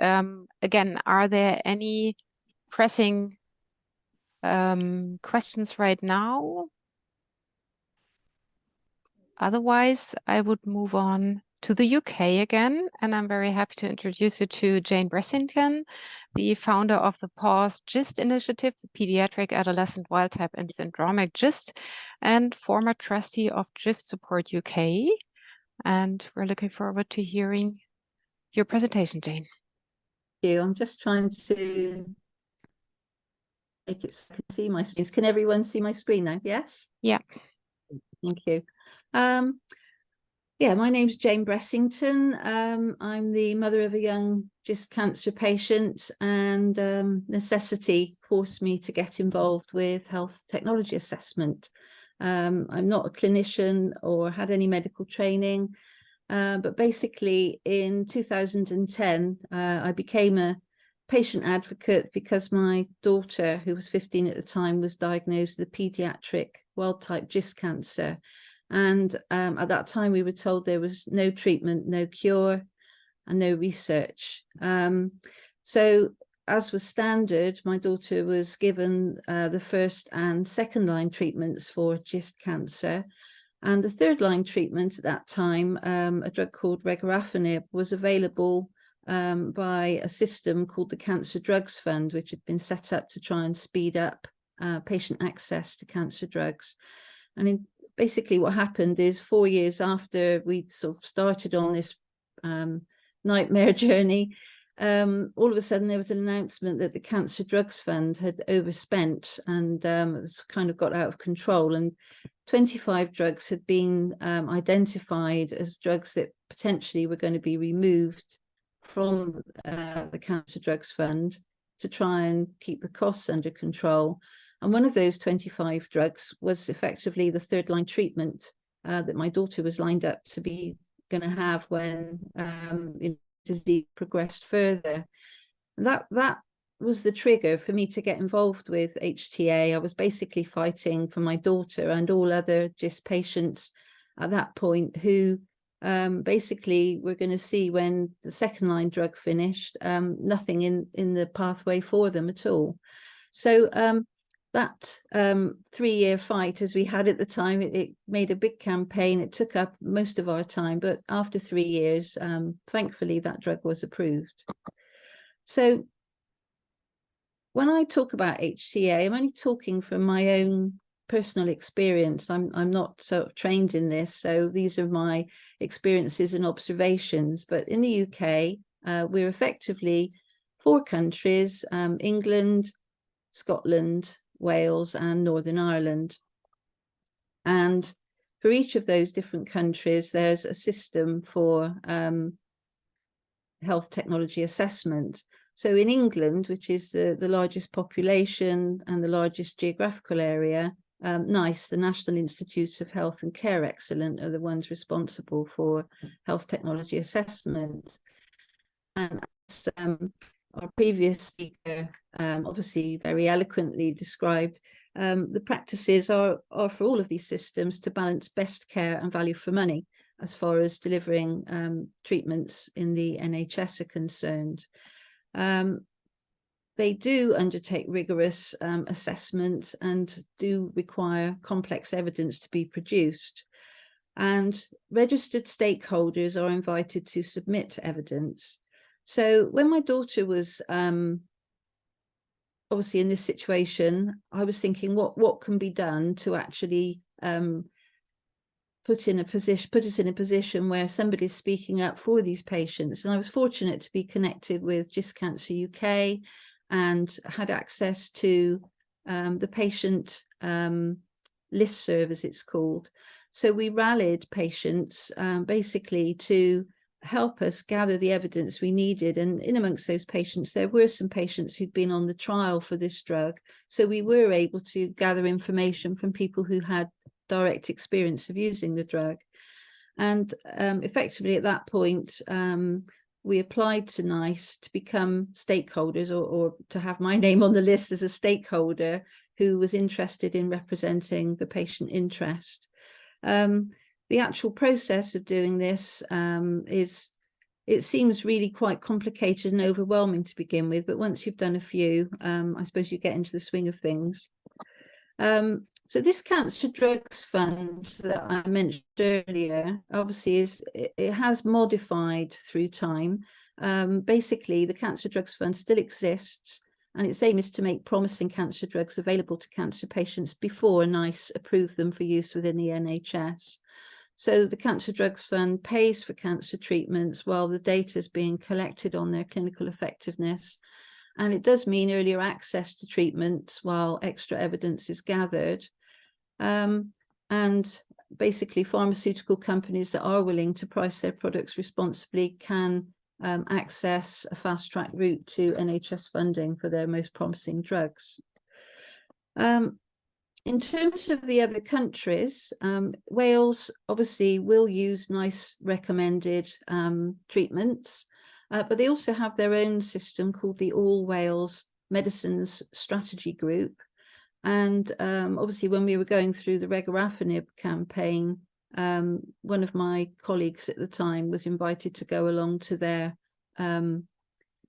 Again, are there any pressing questions right now? Otherwise, I would move on to the UK again, and I'm very happy to introduce you to Jane Bressington, the founder of the PAUSE GIST initiative, the Pediatric Adolescent Wild-Type and Syndromic GIST, and former trustee of GIST Support UK. And we're looking forward to hearing your presentation, Jane. Thank you. I'm just trying to make it so I can see my screens. Can everyone see my screen now? Yes? Yeah. Thank you. Yeah, my name's Jane Bressington. I'm the mother of a young GIST cancer patient, and necessity forced me to get involved with health technology assessment. I'm not a clinician or had any medical training, but basically in 2010, I became a patient advocate because my daughter, who was 15 at the time, was diagnosed with a pediatric wild-type GIST cancer. And at that time, we were told there was no treatment, no cure, and no research. So as was standard, my daughter was given the first and second line treatments for GIST cancer. And the third line treatment at that time, a drug called regorafenib, was available by a system called the Cancer Drugs Fund, which had been set up to try and speed up patient access to cancer drugs. And basically what happened is 4 years after we sort of started on this nightmare journey, all of a sudden there was an announcement that the Cancer Drugs Fund had overspent and it's kind of got out of control, and 25 drugs had been identified as drugs that potentially were going to be removed from the Cancer Drugs Fund to try and keep the costs under control. And one of those 25 drugs was effectively the third-line treatment that my daughter was lined up to be going to have when disease progressed further. And that was the trigger for me to get involved with HTA. I was basically fighting for my daughter and all other GIST patients at that point who basically we're going to see when the second-line drug finished, nothing in the pathway for them at all. So that 3-year fight, as we had at the time, it made a big campaign. It took up most of our time, but after 3 years, thankfully, that drug was approved. So when I talk about HTA, I'm only talking from my own personal experience. I'm not sort of trained in this, so these are my experiences and observations. But in the UK, we're effectively 4 countries, England, Scotland, Wales and Northern Ireland. And for each of those different countries, there's a system for health technology assessment. So in England, which is the largest population and the largest geographical area, NICE, the National Institutes of Health and Care Excellence, are the ones responsible for health technology assessment. And as our previous speaker obviously very eloquently described, the practices are for all of these systems to balance best care and value for money as far as delivering treatments in the NHS are concerned. They do undertake rigorous assessment and do require complex evidence to be produced. And registered stakeholders are invited to submit evidence. So when my daughter was obviously in this situation, I was thinking, what can be done to actually put us in a position where somebody's speaking up for these patients. And I was fortunate to be connected with GIST Cancer UK and had access to the patient listserv, as it's called. So we rallied patients basically to help us gather the evidence we needed. And in amongst those patients, there were some patients who'd been on the trial for this drug. So we were able to gather information from people who had direct experience of using the drug. And effectively at that point, we applied to NICE to become stakeholders or to have my name on the list as a stakeholder who was interested in representing the patient interest. The actual process of doing this it seems really quite complicated and overwhelming to begin with, but once you've done a few, I suppose you get into the swing of things. So this Cancer Drugs Fund that I mentioned earlier, obviously it has modified through time. Basically, the Cancer Drugs Fund still exists, and its aim is to make promising cancer drugs available to cancer patients before NICE approve them for use within the NHS. So the Cancer Drugs Fund pays for cancer treatments while the data is being collected on their clinical effectiveness. And it does mean earlier access to treatments while extra evidence is gathered. And basically pharmaceutical companies that are willing to price their products responsibly can access a fast-track route to NHS funding for their most promising drugs. In terms of the other countries, Wales obviously will use NICE recommended treatments, but they also have their own system called the All Wales Medicines Strategy Group. And obviously when we were going through the regorafenib campaign, one of my colleagues at the time was invited to go along to their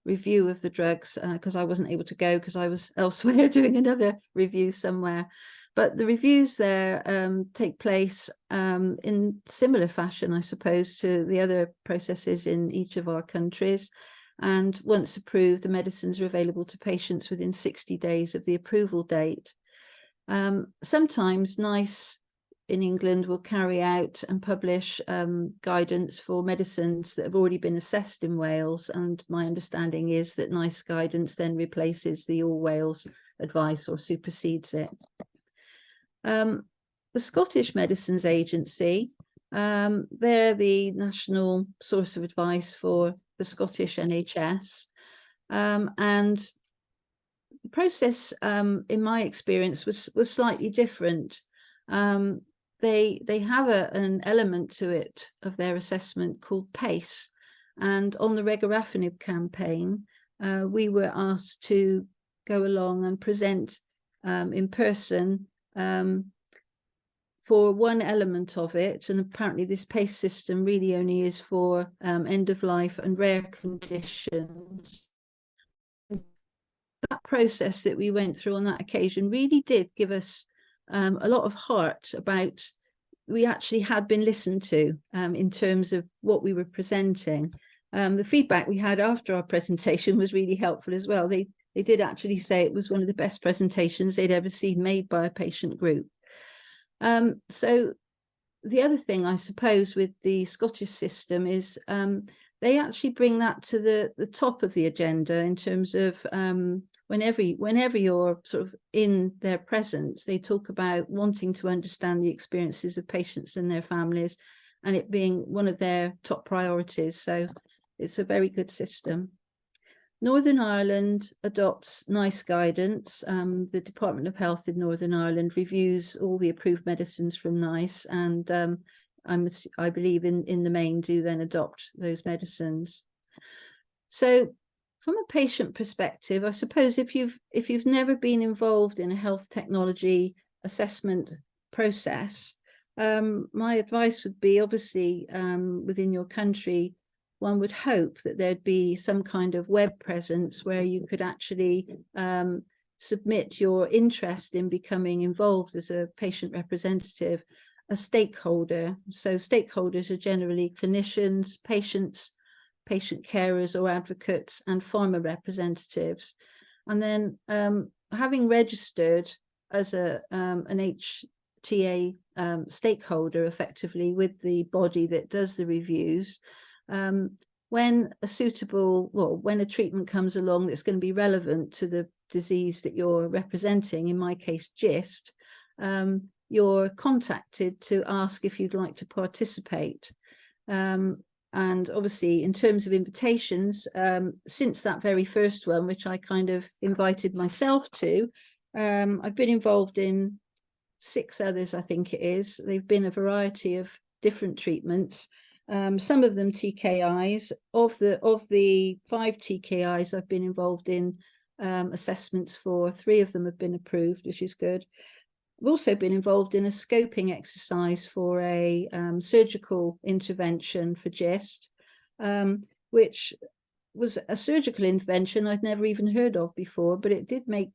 review of the drugs because I wasn't able to go because I was elsewhere doing another review somewhere. But the reviews there take place in similar fashion, I suppose, to the other processes in each of our countries. And once approved, the medicines are available to patients within 60 days of the approval date. Sometimes NICE in England will carry out and publish guidance for medicines that have already been assessed in Wales. And my understanding is that NICE guidance then replaces the All Wales advice or supersedes it. The Scottish Medicines Agency They're the national source of advice for the Scottish NHS. And the process, in my experience, was slightly different. They have an element to it of their assessment called PACE. And on the regorafenib campaign, we were asked to go along and present in person for one element of it. And apparently this PACE system really only is for end of life and rare conditions. That process that we went through on that occasion really did give us a lot of heart about we actually had been listened to in terms of what we were presenting. The feedback we had after our presentation was really helpful as well. They did actually say it was one of the best presentations they'd ever seen made by a patient group. So the other thing, I suppose, with the Scottish system is they actually bring that to the top of the agenda in terms of whenever you're sort of in their presence, they talk about wanting to understand the experiences of patients and their families, and it being one of their top priorities. So it's a very good system. Northern Ireland adopts NICE guidance. The Department of Health in Northern Ireland reviews all the approved medicines from NICE, and I believe in the main do then adopt those medicines. So from a patient perspective, I suppose if you've never been involved in a health technology assessment process, my advice would be, obviously, within your country, one would hope that there'd be some kind of web presence where you could actually submit your interest in becoming involved as a patient representative, a stakeholder. So stakeholders are generally clinicians, patients, patient carers or advocates, and pharma representatives. And then having registered as an HTA stakeholder effectively with the body that does the reviews, when a treatment comes along that's going to be relevant to the disease that you're representing, in my case GIST, you're contacted to ask if you'd like to participate. And obviously, in terms of invitations, since that very first one, which I kind of invited myself to, I've been involved in 6 others, I think it is. They've been a variety of different treatments. Some of them TKIs. Of the 5 TKIs I've been involved in assessments for, 3 of them have been approved, which is good. I've also been involved in a scoping exercise for a surgical intervention for GIST, which was a surgical intervention I'd never even heard of before, but it did make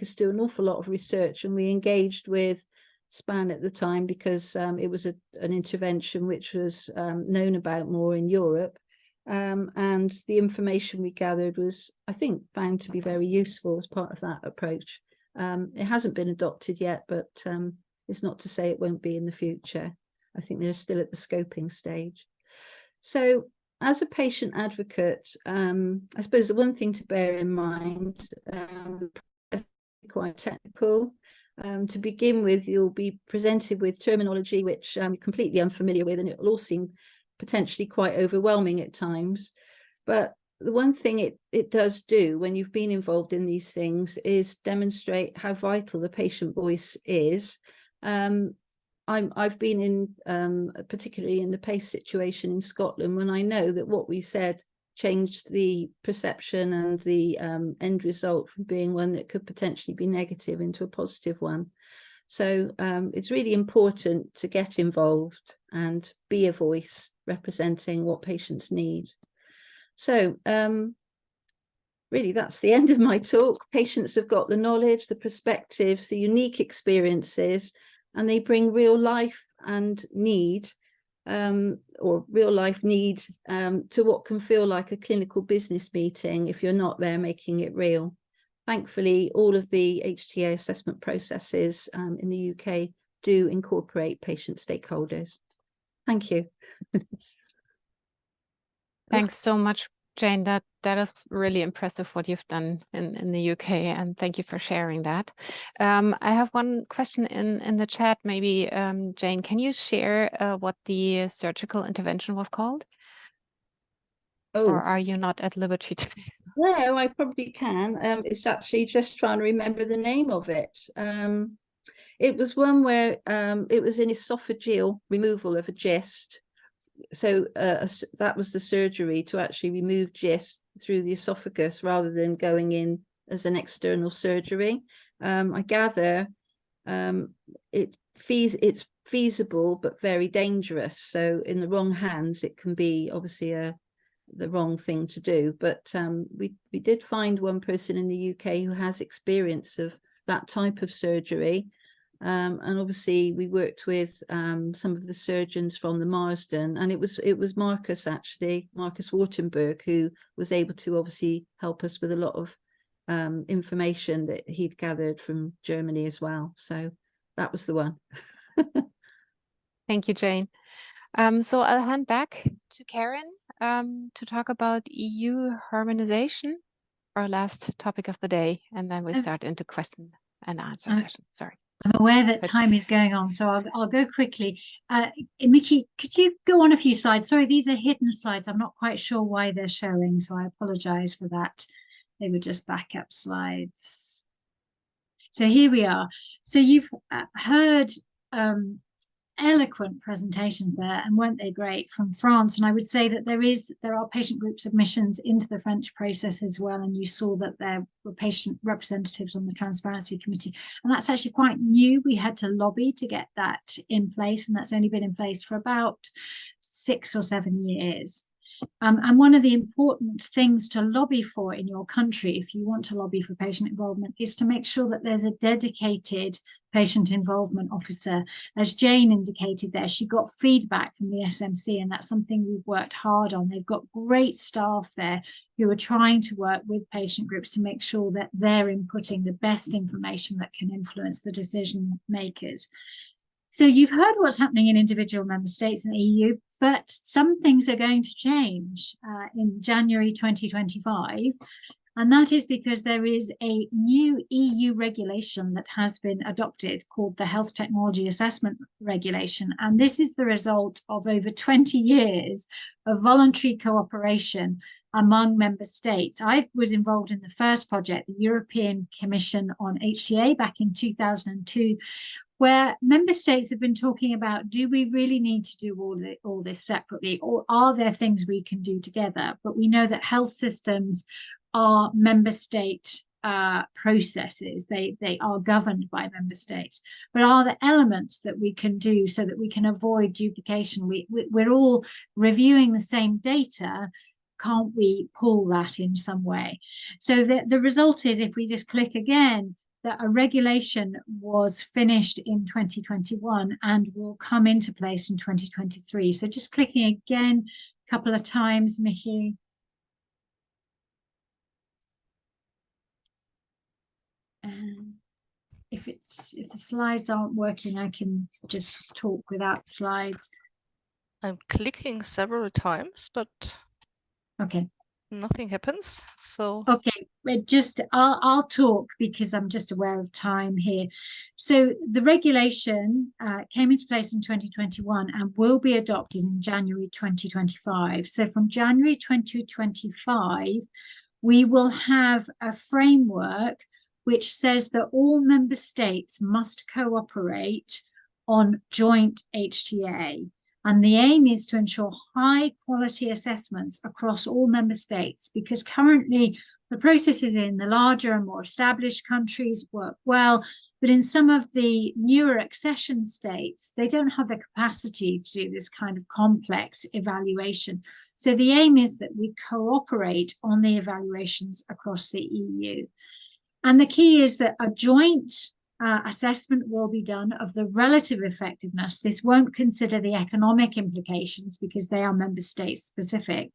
us do an awful lot of research, and we engaged with SPAGN at the time because it was an intervention which was known about more in Europe, and the information we gathered was, I think, found to be very useful as part of that approach. It hasn't been adopted yet, but it's not to say it won't be in the future. I think they're still at the scoping stage. So as a patient advocate, I suppose the one thing to bear in mind, quite technical. To begin with, you'll be presented with terminology which I'm completely unfamiliar with, and it will all seem potentially quite overwhelming at times. But the one thing it does do when you've been involved in these things is demonstrate how vital the patient voice is. I've been in, particularly in the PACE situation in Scotland, when I know that what we said changed the perception and the end result from being one that could potentially be negative into a positive one. So it's really important to get involved and be a voice representing what patients need. So really, that's the end of my talk. Patients have got the knowledge, the perspectives, the unique experiences, and they bring real life and need, or real life need, to what can feel like a clinical business meeting if you're not there making it real. Thankfully, all of the HTA assessment processes in the UK do incorporate patient stakeholders. Thank you. Thanks so much. Jane, that is really impressive what you've done in the UK, and thank you for sharing that. I have one question in the chat. Maybe Jane, can you share what the surgical intervention was called? Or are you not at liberty to say so? No, I probably can. It's actually just trying to remember the name of it. It was one where it was an esophageal removal of a gist. So that was the surgery to actually remove gist through the esophagus rather than going in as an external surgery. I gather it's feasible but very dangerous. So in the wrong hands, it can be obviously the wrong thing to do. But we did find one person in the UK who has experience of that type of surgery. And obviously we worked with some of the surgeons from the Marsden, and it was Marcus Wartenberg, who was able to obviously help us with a lot of information that he'd gathered from Germany as well. So that was the one. Thank you, Jane. So I'll hand back to Karen to talk about EU harmonization, our last topic of the day, and then we start into question and answer session. Sorry. I'm aware that time is going on, so I'll go quickly. Mickey, could you go on a few slides? Sorry, these are hidden slides. I'm not quite sure why they're showing, so I apologize for that. They were just backup slides. So here we are. So you've heard eloquent presentations there, and weren't they great, from France? And I would say that there are patient group submissions into the French process as well, and you saw that there were patient representatives on the Transparency Committee, and that's actually quite new. We had to lobby to get that in place, and that's only been in place for about 6 or 7 years. And one of the important things to lobby for in your country, if you want to lobby for patient involvement, is to make sure that there's a dedicated patient involvement officer. As Jane indicated there, she got feedback from the SMC, and that's something we've worked hard on. They've got great staff there who are trying to work with patient groups to make sure that they're inputting the best information that can influence the decision makers. So you've heard what's happening in individual member states in the EU, but some things are going to change in January 2025. And that is because there is a new EU regulation that has been adopted called the Health Technology Assessment Regulation. And this is the result of over 20 years of voluntary cooperation among member states. I was involved in the first project, the European Commission on HTA, back in 2002, where member states have been talking about, do we really need to do all this separately, or are there things we can do together? But we know that health systems are member state processes. They are governed by member states. But are there elements that we can do so that we can avoid duplication? We're all reviewing the same data. Can't we pull that in some way? So the result is, if we just click again, that a regulation was finished in 2021 and will come into place in 2023. So just clicking again a couple of times, Mickey. And if the slides aren't working, I can just talk without slides. I'm clicking several times, but okay, nothing happens. So okay, I'll talk because I'm just aware of time here. So the regulation came into place in 2021 and will be adopted in January 2025. So from January 2025, we will have a framework which says that all member states must cooperate on joint HTA. And the aim is to ensure high quality assessments across all member states, because currently the processes in the larger and more established countries work well, but in some of the newer accession states, they don't have the capacity to do this kind of complex evaluation. So the aim is that we cooperate on the evaluations across the EU. And the key is that a joint assessment will be done of the relative effectiveness. This won't consider the economic implications because they are member state specific.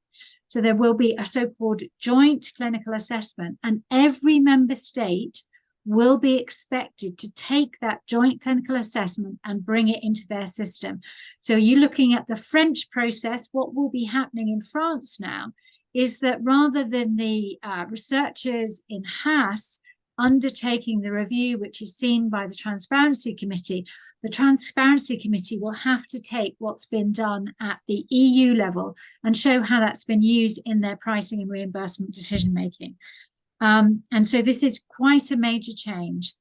So there will be a so-called joint clinical assessment, and every member state will be expected to take that joint clinical assessment and bring it into their system. So you're looking at the French process. What will be happening in France now is that rather than the researchers in HAS undertaking the review, which is seen by the Transparency Committee, the Transparency Committee will have to take what's been done at the EU level and show how that's been used in their pricing and reimbursement decision making. And so this is quite a major change.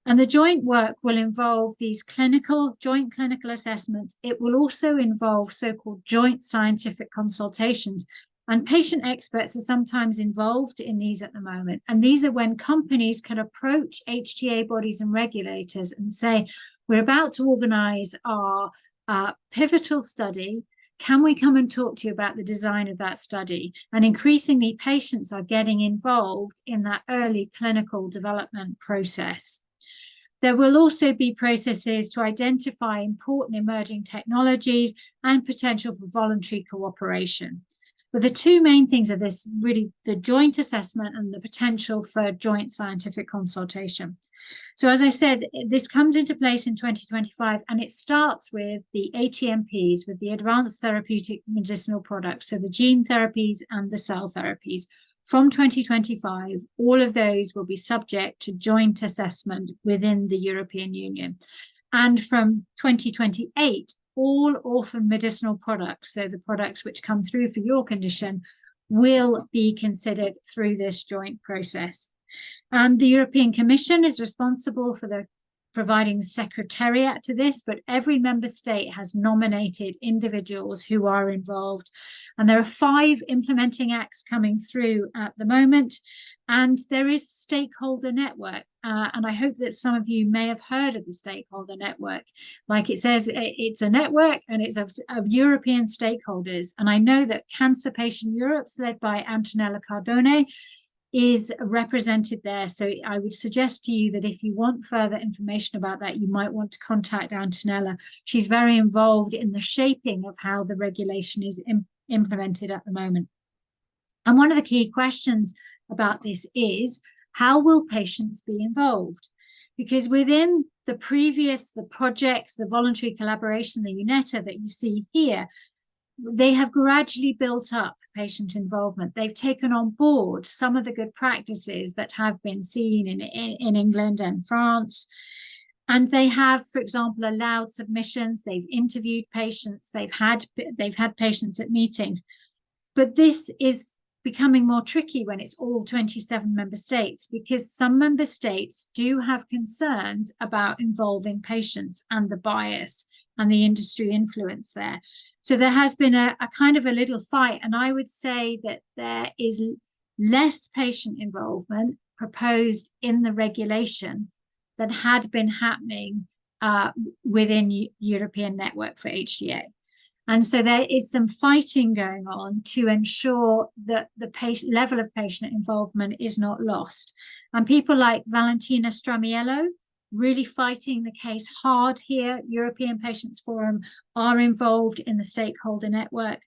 And the joint work will involve these joint clinical assessments. It will also involve so-called joint scientific consultations. And patient experts are sometimes involved in these at the moment. And these are when companies can approach HTA bodies and regulators and say, we're about to organize our pivotal study. Can we come and talk to you about the design of that study? And increasingly, patients are getting involved in that early clinical development process. There will also be processes to identify important emerging technologies and potential for voluntary cooperation. But the two main things are this, really, the joint assessment and the potential for joint scientific consultation. So as I said, this comes into place in 2025, and it starts with the ATMPs, with the advanced therapeutic medicinal products, so the gene therapies and the cell therapies. From 2025, all of those will be subject to joint assessment within the European Union. And from 2028, all orphan medicinal products, so the products which come through for your condition, will be considered through this joint process. And the European Commission is responsible for providing secretariat to this, but every member state has nominated individuals who are involved. And there are 5 implementing acts coming through at the moment. And there is stakeholder network. And I hope that some of you may have heard of the stakeholder network. Like it says, it's a network and it's of European stakeholders. And I know that Cancer Patient Europe's led by Antonella Cardone is represented there. So I would suggest to you that if you want further information about that, you might want to contact Antonella. She's very involved in the shaping of how the regulation is implemented at the moment. And one of the key questions about this is, how will patients be involved? Because within the projects, the voluntary collaboration, the UNETA that you see here, they have gradually built up patient involvement. They've taken on board some of the good practices that have been seen in England and France. And they have, for example, allowed submissions. They've interviewed patients. They've had patients at meetings. But this is becoming more tricky when it's all 27 member states, because some member states do have concerns about involving patients and the bias and the industry influence there. So there has been a kind of a little fight, and I would say that there is less patient involvement proposed in the regulation than had been happening within the European Network for HTA. And so there is some fighting going on to ensure that the level of patient involvement is not lost. And people like Valentina Stramiello, really fighting the case hard here. European Patients Forum are involved in the stakeholder network.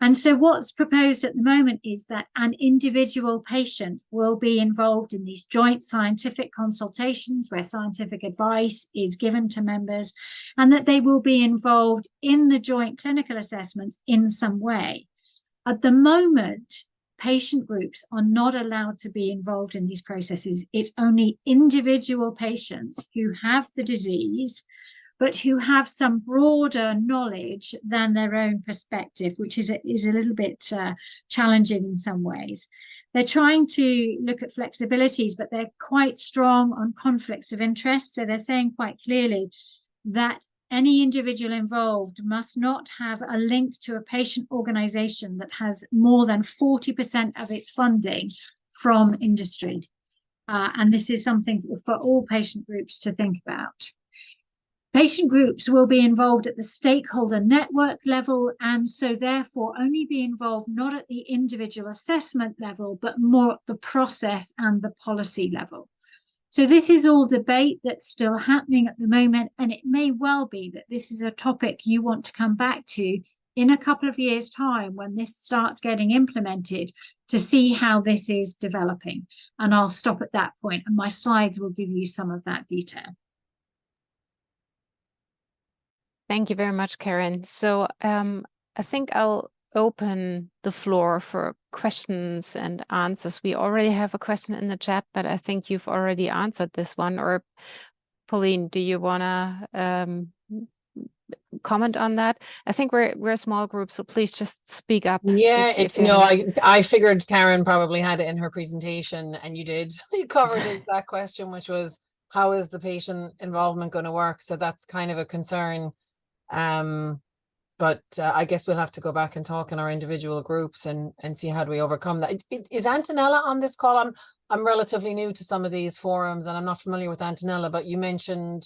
And so what's proposed at the moment is that an individual patient will be involved in these joint scientific consultations where scientific advice is given to members, and that they will be involved in the joint clinical assessments in some way. At the moment, patient groups are not allowed to be involved in these processes. It's only individual patients who have the disease, but who have some broader knowledge than their own perspective, which is a little bit challenging in some ways. They're trying to look at flexibilities, but they're quite strong on conflicts of interest. So they're saying quite clearly that any individual involved must not have a link to a patient organization that has more than 40% of its funding from industry. And this is something for all patient groups to think about. Patient groups will be involved at the stakeholder network level, and so therefore only be involved not at the individual assessment level, but more at the process and the policy level. So this is all debate that's still happening at the moment, and it may well be that this is a topic you want to come back to in a couple of years' time when this starts getting implemented, to see how this is developing. And I'll stop at that point, and my slides will give you some of that detail. Thank you very much, Karen. So I think I'll open the floor for questions and answers. We already have a question in the chat, but I think you've already answered this one. Or Pauline, do you want to comment on that? I think we're a small group, so please just speak up. Yeah, if you no, have I figured Karen probably had it in her presentation, and you did. You covered the exact question, which was, how is the patient involvement going to work? So that's kind of a concern. But I guess we'll have to go back and talk in our individual groups and see how do we overcome that. Is Antonella on this call? I'm relatively new to some of these forums, and I'm not familiar with Antonella, but you mentioned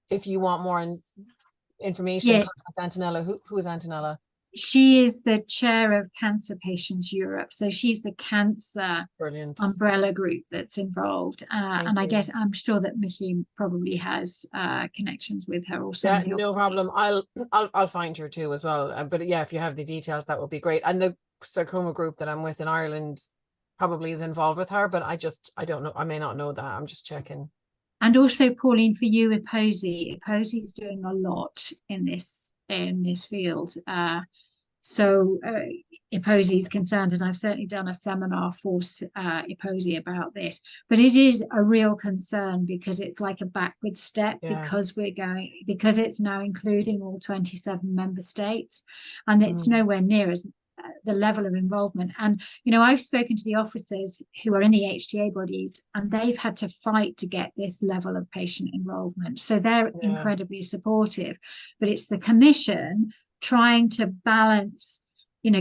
if you want more information, Yeah. contact Antonella. Who is Antonella? She is the chair of Cancer Patients Europe. So she's the cancer Brilliant umbrella group that's involved. And I you. guess I'm sure that Mickey probably has connections with her also. Yeah, no problem. I'll find her too as well. But yeah, if you have the details, that would be great. And the sarcoma group that I'm with in Ireland probably is involved with her, but I don't know. I may not know that. I'm just checking. And also, Pauline, for you, Eposi is doing a lot in this field. So Eposi is concerned, and I've certainly done a seminar for Eposi about this. But it is a real concern because it's like a backward step, because it's now including all 27 member states, and it's nowhere near as the level of involvement. And I've spoken to the officers who are in the HTA bodies, and they've had to fight to get this level of patient involvement, so they're incredibly supportive. But it's the Commission trying to balance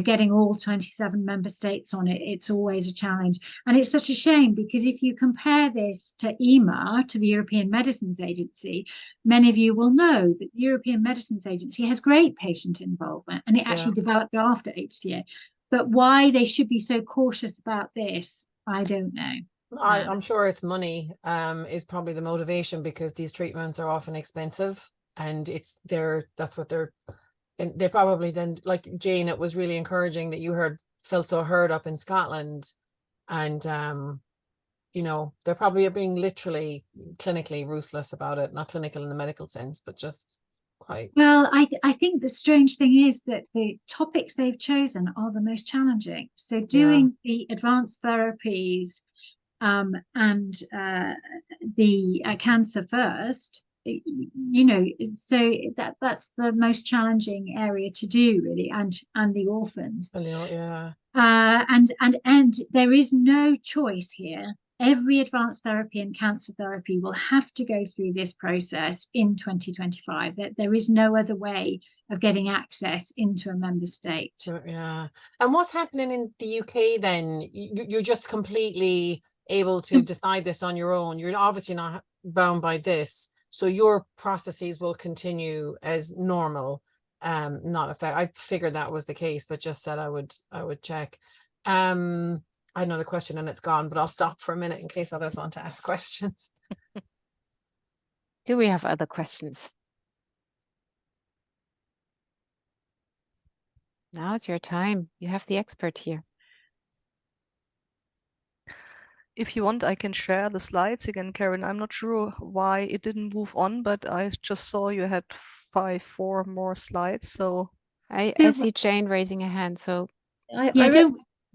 getting all 27 member states on it. It's always a challenge, and it's such a shame, because if you compare this to EMA, to the European Medicines Agency, many of you will know that the European Medicines Agency has great patient involvement, and it actually developed after HTA. But why they should be so cautious about this, I don't know. I'm sure it's money is probably the motivation, because these treatments are often expensive, and that's what they're. And they probably then, like Jane, it was really encouraging that you felt so heard up in Scotland, and they probably are being literally clinically ruthless about it, not clinical in the medical sense, but just quite. Well, I think the strange thing is that the topics they've chosen are the most challenging. So doing the advanced therapies and the cancer first, so that's the most challenging area to do, really, and the orphans. And there is no choice here. Every advanced therapy and cancer therapy will have to go through this process in 2025. There is no other way of getting access into a member state. Yeah. And what's happening in the UK then? You're just completely able to decide this on your own. You're obviously not bound by this. So your processes will continue as normal, not affect. I figured that was the case, but just said I would check. I had another question and it's gone, but I'll stop for a minute in case others want to ask questions. Do we have other questions? Now's your time. You have the expert here. If you want, I can share the slides again, Karen. I'm not sure why it didn't move on, but I just saw you had 4 more slides. So I see Jane raising a hand. So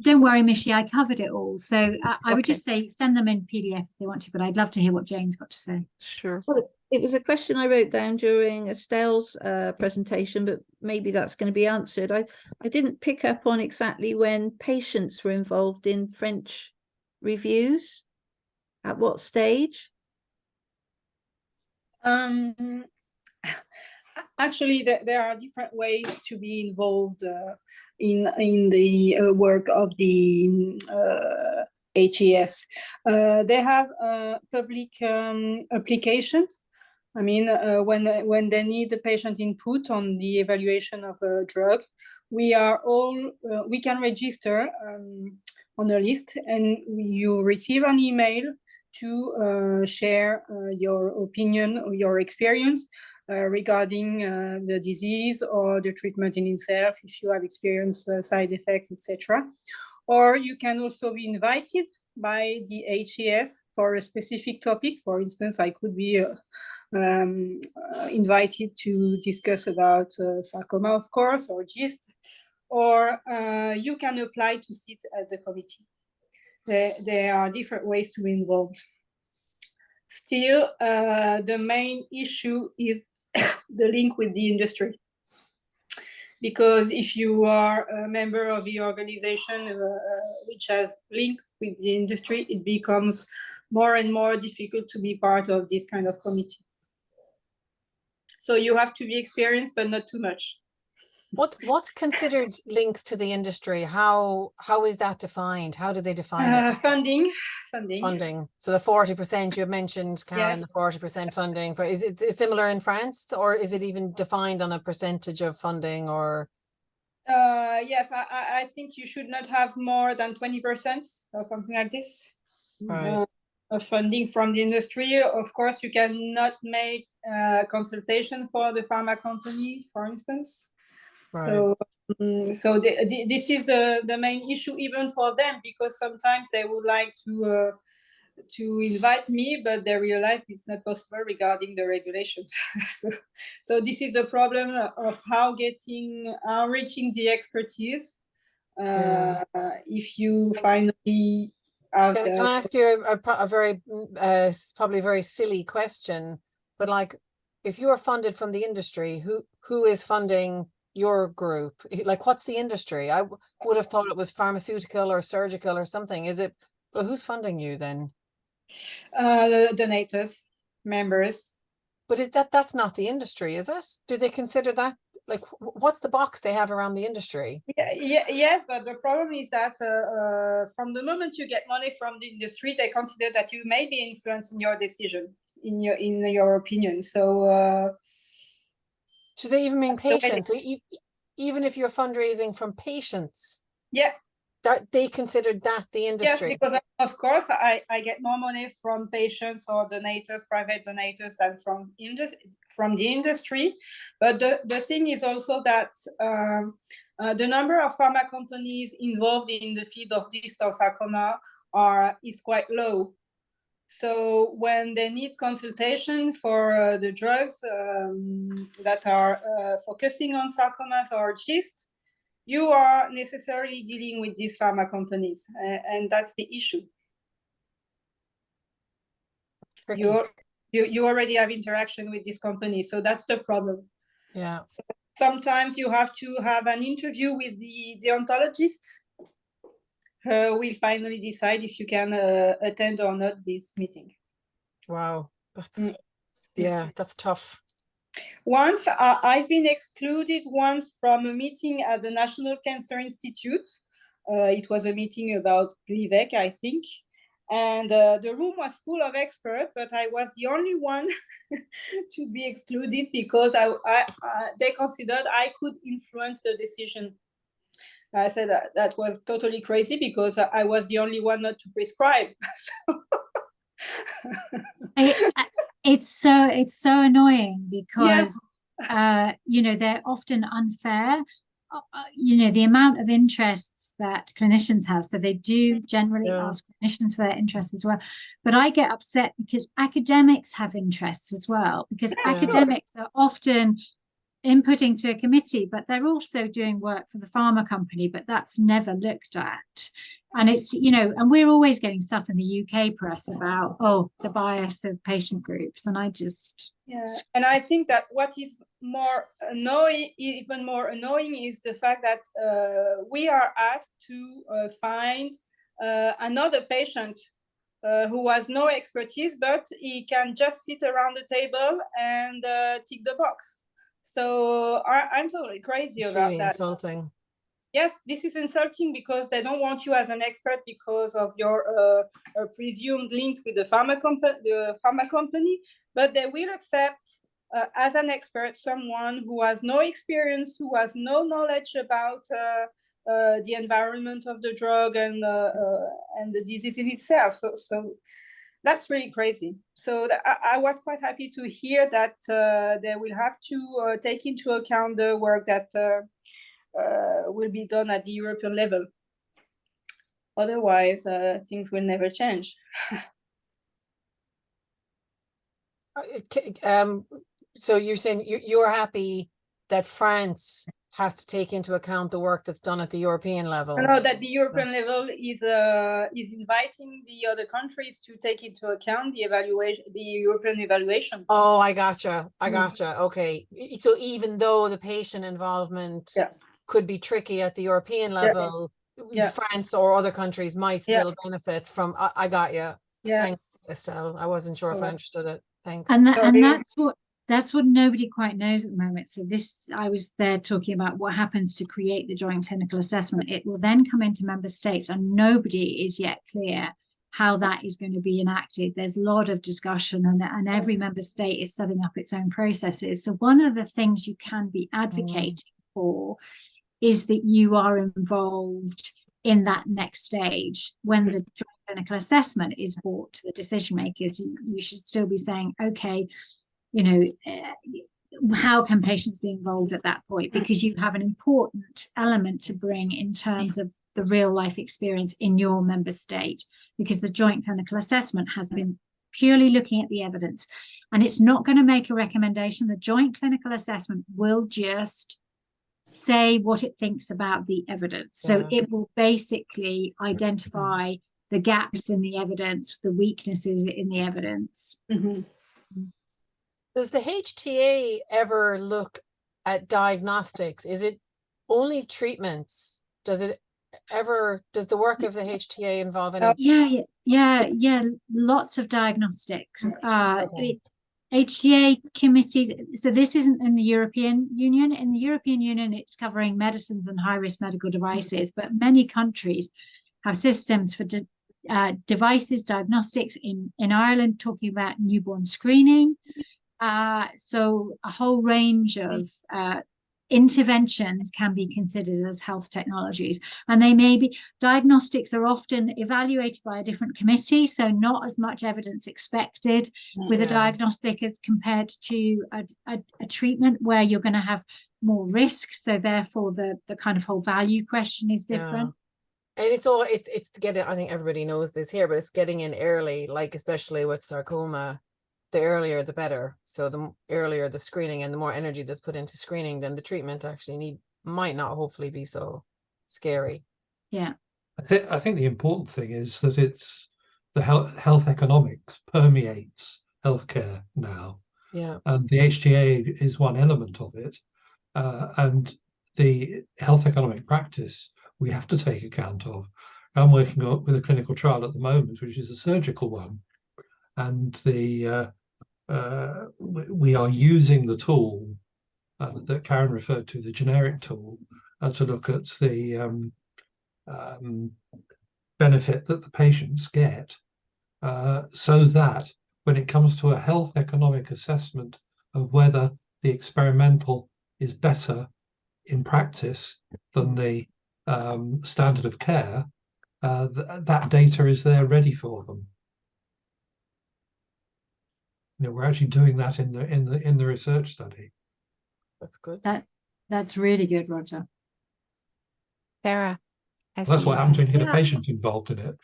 don't worry, Michie, I covered it all. So I would just say send them in PDF if they want to, but I'd love to hear what Jane's got to say. Sure. Well, it was a question I wrote down during Estelle's presentation, but maybe that's going to be answered. I didn't pick up on exactly when patients were involved in French reviews. At what stage? Actually, there are different ways to be involved in the work of the HES. They have public applications. I mean, when they need the patient input on the evaluation of a drug, we can register on a list, and you receive an email to share your opinion or your experience regarding the disease or the treatment in itself, if you have experienced side effects, etc. Or you can also be invited by the HES for a specific topic. For instance, I could be invited to discuss about sarcoma, of course, or GIST, or you can apply to sit at the committee. There are different ways to involve. Still, the main issue is the link with the industry. Because if you are a member of the organization which has links with the industry, it becomes more and more difficult to be part of this kind of committee. So you have to be experienced, but not too much. What's considered links to the industry? How is that defined? How do they define it? Funding. So the 40% you mentioned, Karen, Yes. the 40% funding. Is it similar in France, or is it even defined on a percentage of funding? Or Yes, I think you should not have more than 20% or something like this. Right. Of funding from the industry. Of course, you cannot make consultation for the pharma company, for instance. Right. So this is the main issue even for them, because sometimes they would like to invite me, but they realize it's not possible regarding the regulations. So this is a problem of how reaching the expertise. If you finally have Can I ask you a very probably very silly question, but like, if you are funded from the industry, who is funding your group? Like, what's the industry? I would have thought it was pharmaceutical or surgical or something. Is it? Well, who's funding you then? the donators, members. But that's not the industry, is it? Do they consider that? Like, what's the box they have around the industry? Yes, but the problem is that from the moment you get money from the industry, they consider that you may be influencing your decision, in your opinion. So do they even mean patients? Even if you're fundraising from patients? Yeah. That they considered that the industry? Yes, because of course I get more money from patients or donators, private donators, than from the industry. But the thing is also that the number of pharma companies involved in the field of distal sarcoma is quite low. So when they need consultation for the drugs that are focusing on sarcomas or GIST, you are necessarily dealing with these pharma companies, and that's the issue. You already have interaction with these companies, so that's the problem. Yeah. So sometimes you have to have an interview with the deontologist. Will finally decide if you can attend or not this meeting. Wow, that's tough. Once I've been excluded once from a meeting at the National Cancer Institute. It was a meeting about Glivec, I think. And the room was full of experts, but I was the only one to be excluded because they considered I could influence the decision. I said that was totally crazy because I was the only one not to prescribe. It's so annoying because they're often unfair. The amount of interests that clinicians have, so they do generally ask clinicians for their interests as well. But I get upset because academics have interests as well, because academics are often inputting to a committee, but they're also doing work for the pharma company, but that's never looked at. And it's, and we're always getting stuff in the UK press about, the bias of patient groups. And and I think that what is even more annoying is the fact that we are asked to find another patient who has no expertise, but he can just sit around the table and tick the box. So I'm totally crazy about really that. Insulting. Yes, this is insulting because they don't want you as an expert because of your presumed link with the pharma company, but they will accept as an expert someone who has no experience, who has no knowledge about the environment of the drug and the disease in itself. So that's really crazy. So I was quite happy to hear that they will have to take into account the work that will be done at the European level. Otherwise, things will never change. So you're saying you're happy that France has to take into account the work that's done at the European level. I know that the European level is inviting the other countries to take into account the evaluation, the European evaluation. Oh, I gotcha. I gotcha. Okay. So even though the patient involvement could be tricky at the European level, France or other countries might still benefit from. I got you. Yeah. Thanks, Estelle. I wasn't sure if I understood it. Thanks. And that's what nobody quite knows at the moment. So I was there talking about what happens to create the joint clinical assessment. It will then come into member states, and nobody is yet clear how that is going to be enacted. There's a lot of discussion, and every member state is setting up its own processes. So one of the things you can be advocating for is that you are involved in that next stage. When the joint clinical assessment is brought to the decision makers, you should still be saying, okay, you know, how can patients be involved at that point? Because you have an important element to bring in terms of the real life experience in your member state, because the joint clinical assessment has been purely looking at the evidence, and it's not going to make a recommendation. The joint clinical assessment will just say what it thinks about the evidence. So it will basically identify the gaps in the evidence, the weaknesses in the evidence. Does the HTA ever look at diagnostics? Is it only treatments? Does the work of the HTA involve any? Yeah. Lots of diagnostics. HTA committees. So this isn't in the European Union. In the European Union, it's covering medicines and high-risk medical devices, but many countries have systems for devices, diagnostics. In Ireland, talking about newborn screening. So a whole range of interventions can be considered as health technologies, and they may be. Diagnostics are often evaluated by a different committee, so not as much evidence expected with a diagnostic as compared to a treatment where you're going to have more risk, so therefore the kind of whole value question is different. And it's to get it. I think everybody knows this here, but it's getting in early, like especially with sarcoma. The earlier the better. So the earlier the screening and the more energy that's put into screening, then the treatment actually might not hopefully be so scary. Yeah. I think the important thing is that it's the health economics permeates healthcare now. Yeah. And the HTA is one element of it. And the health economic practice we have to take account of. I'm working with a clinical trial at the moment, which is a surgical one. And we are using the tool that Karen referred to, the generic tool, to look at the benefit that the patients get, so that when it comes to a health economic assessment of whether the experimental is better in practice than the standard of care, that data is there ready for them. You know, we're actually doing that in the research study. That's good. That's really good, Roger. Sarah. That's what happens when you get a patient involved in it.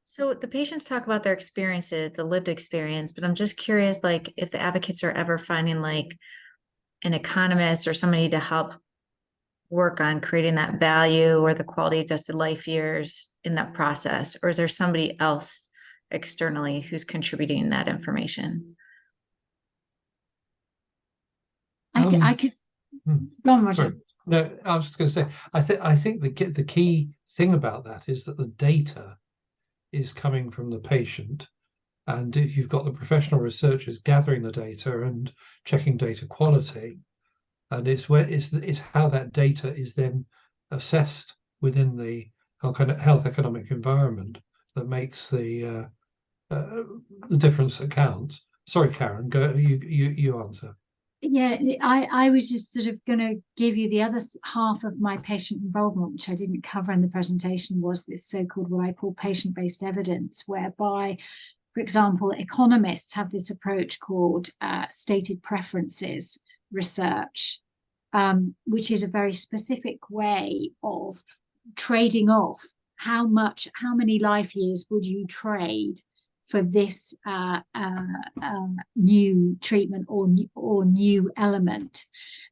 So the patients talk about their experiences, the lived experience, but I'm just curious, like if the advocates are ever finding like an economist or somebody to help work on creating that value or the quality adjusted life years in that process, or is there somebody else externally who's contributing that information? I could go on, Roger. Sorry. No, I was just going to say, I think the key thing about that is that the data is coming from the patient, and if you've got the professional researchers gathering the data and checking data quality, and it's how that data is then assessed within the health economic environment that makes the difference that counts. Sorry, Karen, go. You answer. Yeah, I was just sort of going to give you the other half of my patient involvement, which I didn't cover in the presentation, was this so-called what I call patient-based evidence, whereby, for example, economists have this approach called stated preferences research, which is a very specific way of trading off how many life years would you trade for this new treatment or new element.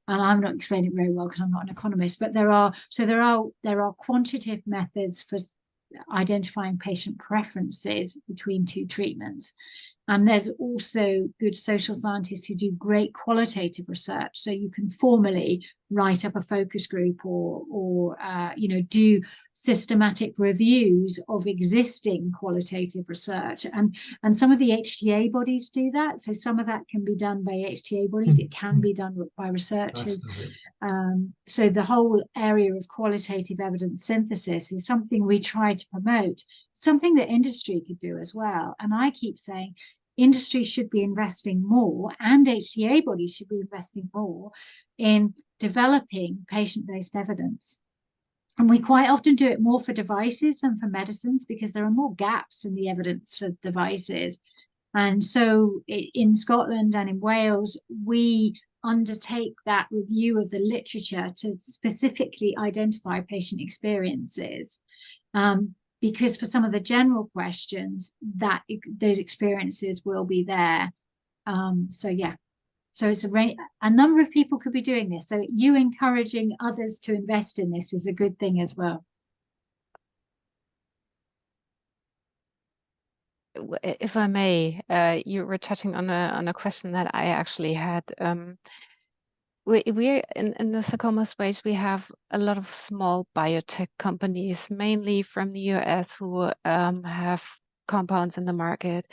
And I'm not explaining it very well because I'm not an economist, but there are quantitative methods for identifying patient preferences between two treatments. And there's also good social scientists who do great qualitative research. So you can formally write up a focus group or do systematic reviews of existing qualitative research. And some of the HTA bodies do that. So some of that can be done by HTA bodies. It can be done by researchers. So the whole area of qualitative evidence synthesis is something we try to promote, something that industry could do as well. And I keep saying, industry should be investing more, and HTA bodies should be investing more in developing patient-based evidence. And we quite often do it more for devices than for medicines because there are more gaps in the evidence for devices. And so in Scotland and in Wales, we undertake that review of the literature to specifically identify patient experiences. Because for some of the general questions, those experiences will be there. So it's a number of people could be doing this. So you encouraging others to invest in this is a good thing as well. If I may, you were touching on a question that I actually had. We're in the sarcoma space, we have a lot of small biotech companies, mainly from the US, who have compounds in the market.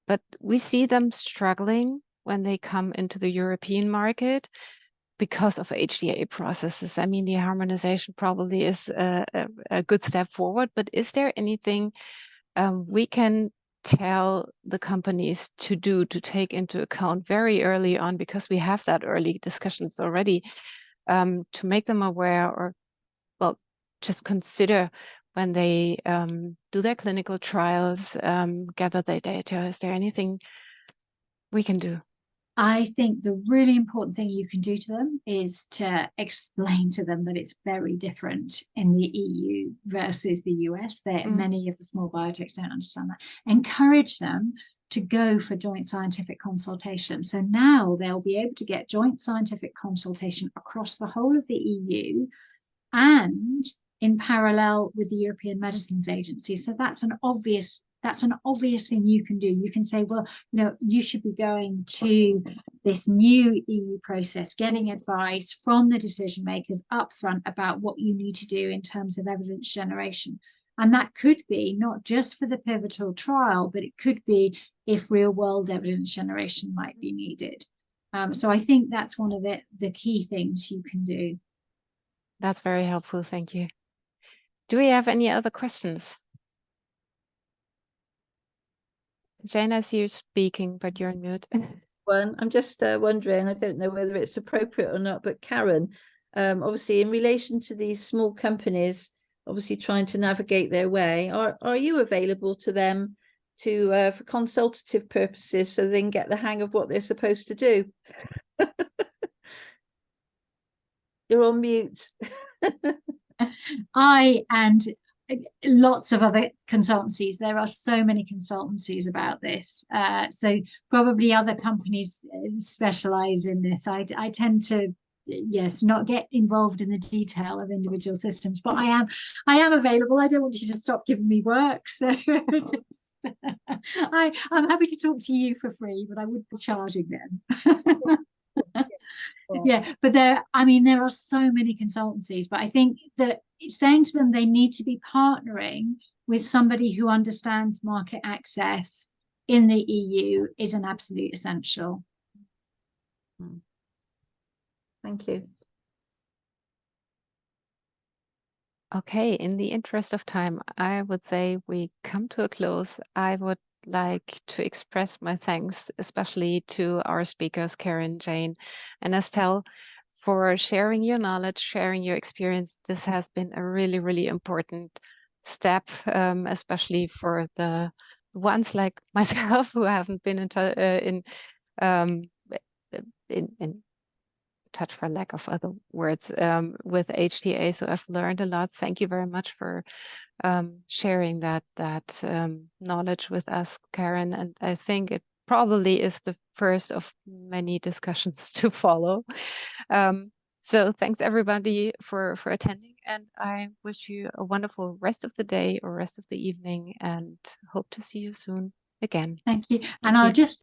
But we see them struggling when they come into the European market because of HTA processes. I mean, the harmonization probably is a good step forward, but is there anything we can tell the companies to do to take into account very early on, because we have that early discussions already, to make them aware, or well, just consider when they do their clinical trials, gather their data? Is there anything we can do? I think the really important thing you can do to them is to explain to them that it's very different in the EU versus the US. Many of the small biotechs don't understand that. Encourage them to go for joint scientific consultation. So now they'll be able to get joint scientific consultation across the whole of the EU and in parallel with the European Medicines Agency. So that's an obvious thing you can do. You can say, well, you should be going to this new EU process, getting advice from the decision makers upfront about what you need to do in terms of evidence generation. And that could be not just for the pivotal trial, but it could be if real world evidence generation might be needed. So I think that's one of the key things you can do. That's very helpful. Thank you. Do we have any other questions? Jane, I see you speaking, but you're on mute. I'm just wondering, I don't know whether it's appropriate or not, but Karen, obviously in relation to these small companies, obviously trying to navigate their way, are you available to them for consultative purposes so they can get the hang of what they're supposed to do? You're on mute. And lots of other consultancies. There are so many consultancies about this. So probably other companies specialize in this. I tend to, not get involved in the detail of individual systems, but I am available. I don't want you to stop giving me work. So I'm happy to talk to you for free, but I wouldn't be charging them. Yeah, but there are so many consultancies, but I think that saying to them they need to be partnering with somebody who understands market access in the EU is an absolute essential. Thank you. Okay, in the interest of time, I would say we come to a close. I would like to express my thanks, especially to our speakers, Karen, Jane, and Estelle, for sharing your knowledge, sharing your experience. This has been a really, really important step, especially for the ones like myself who haven't been in touch, for lack of other words, with HTA. So I've learned a lot. Thank you very much for sharing that knowledge with us, Karen. And I think it probably is the first of many discussions to follow. So thanks everybody for attending, and I wish you a wonderful rest of the day or rest of the evening, and hope to see you soon again. Thank you. Thank And I'll you. just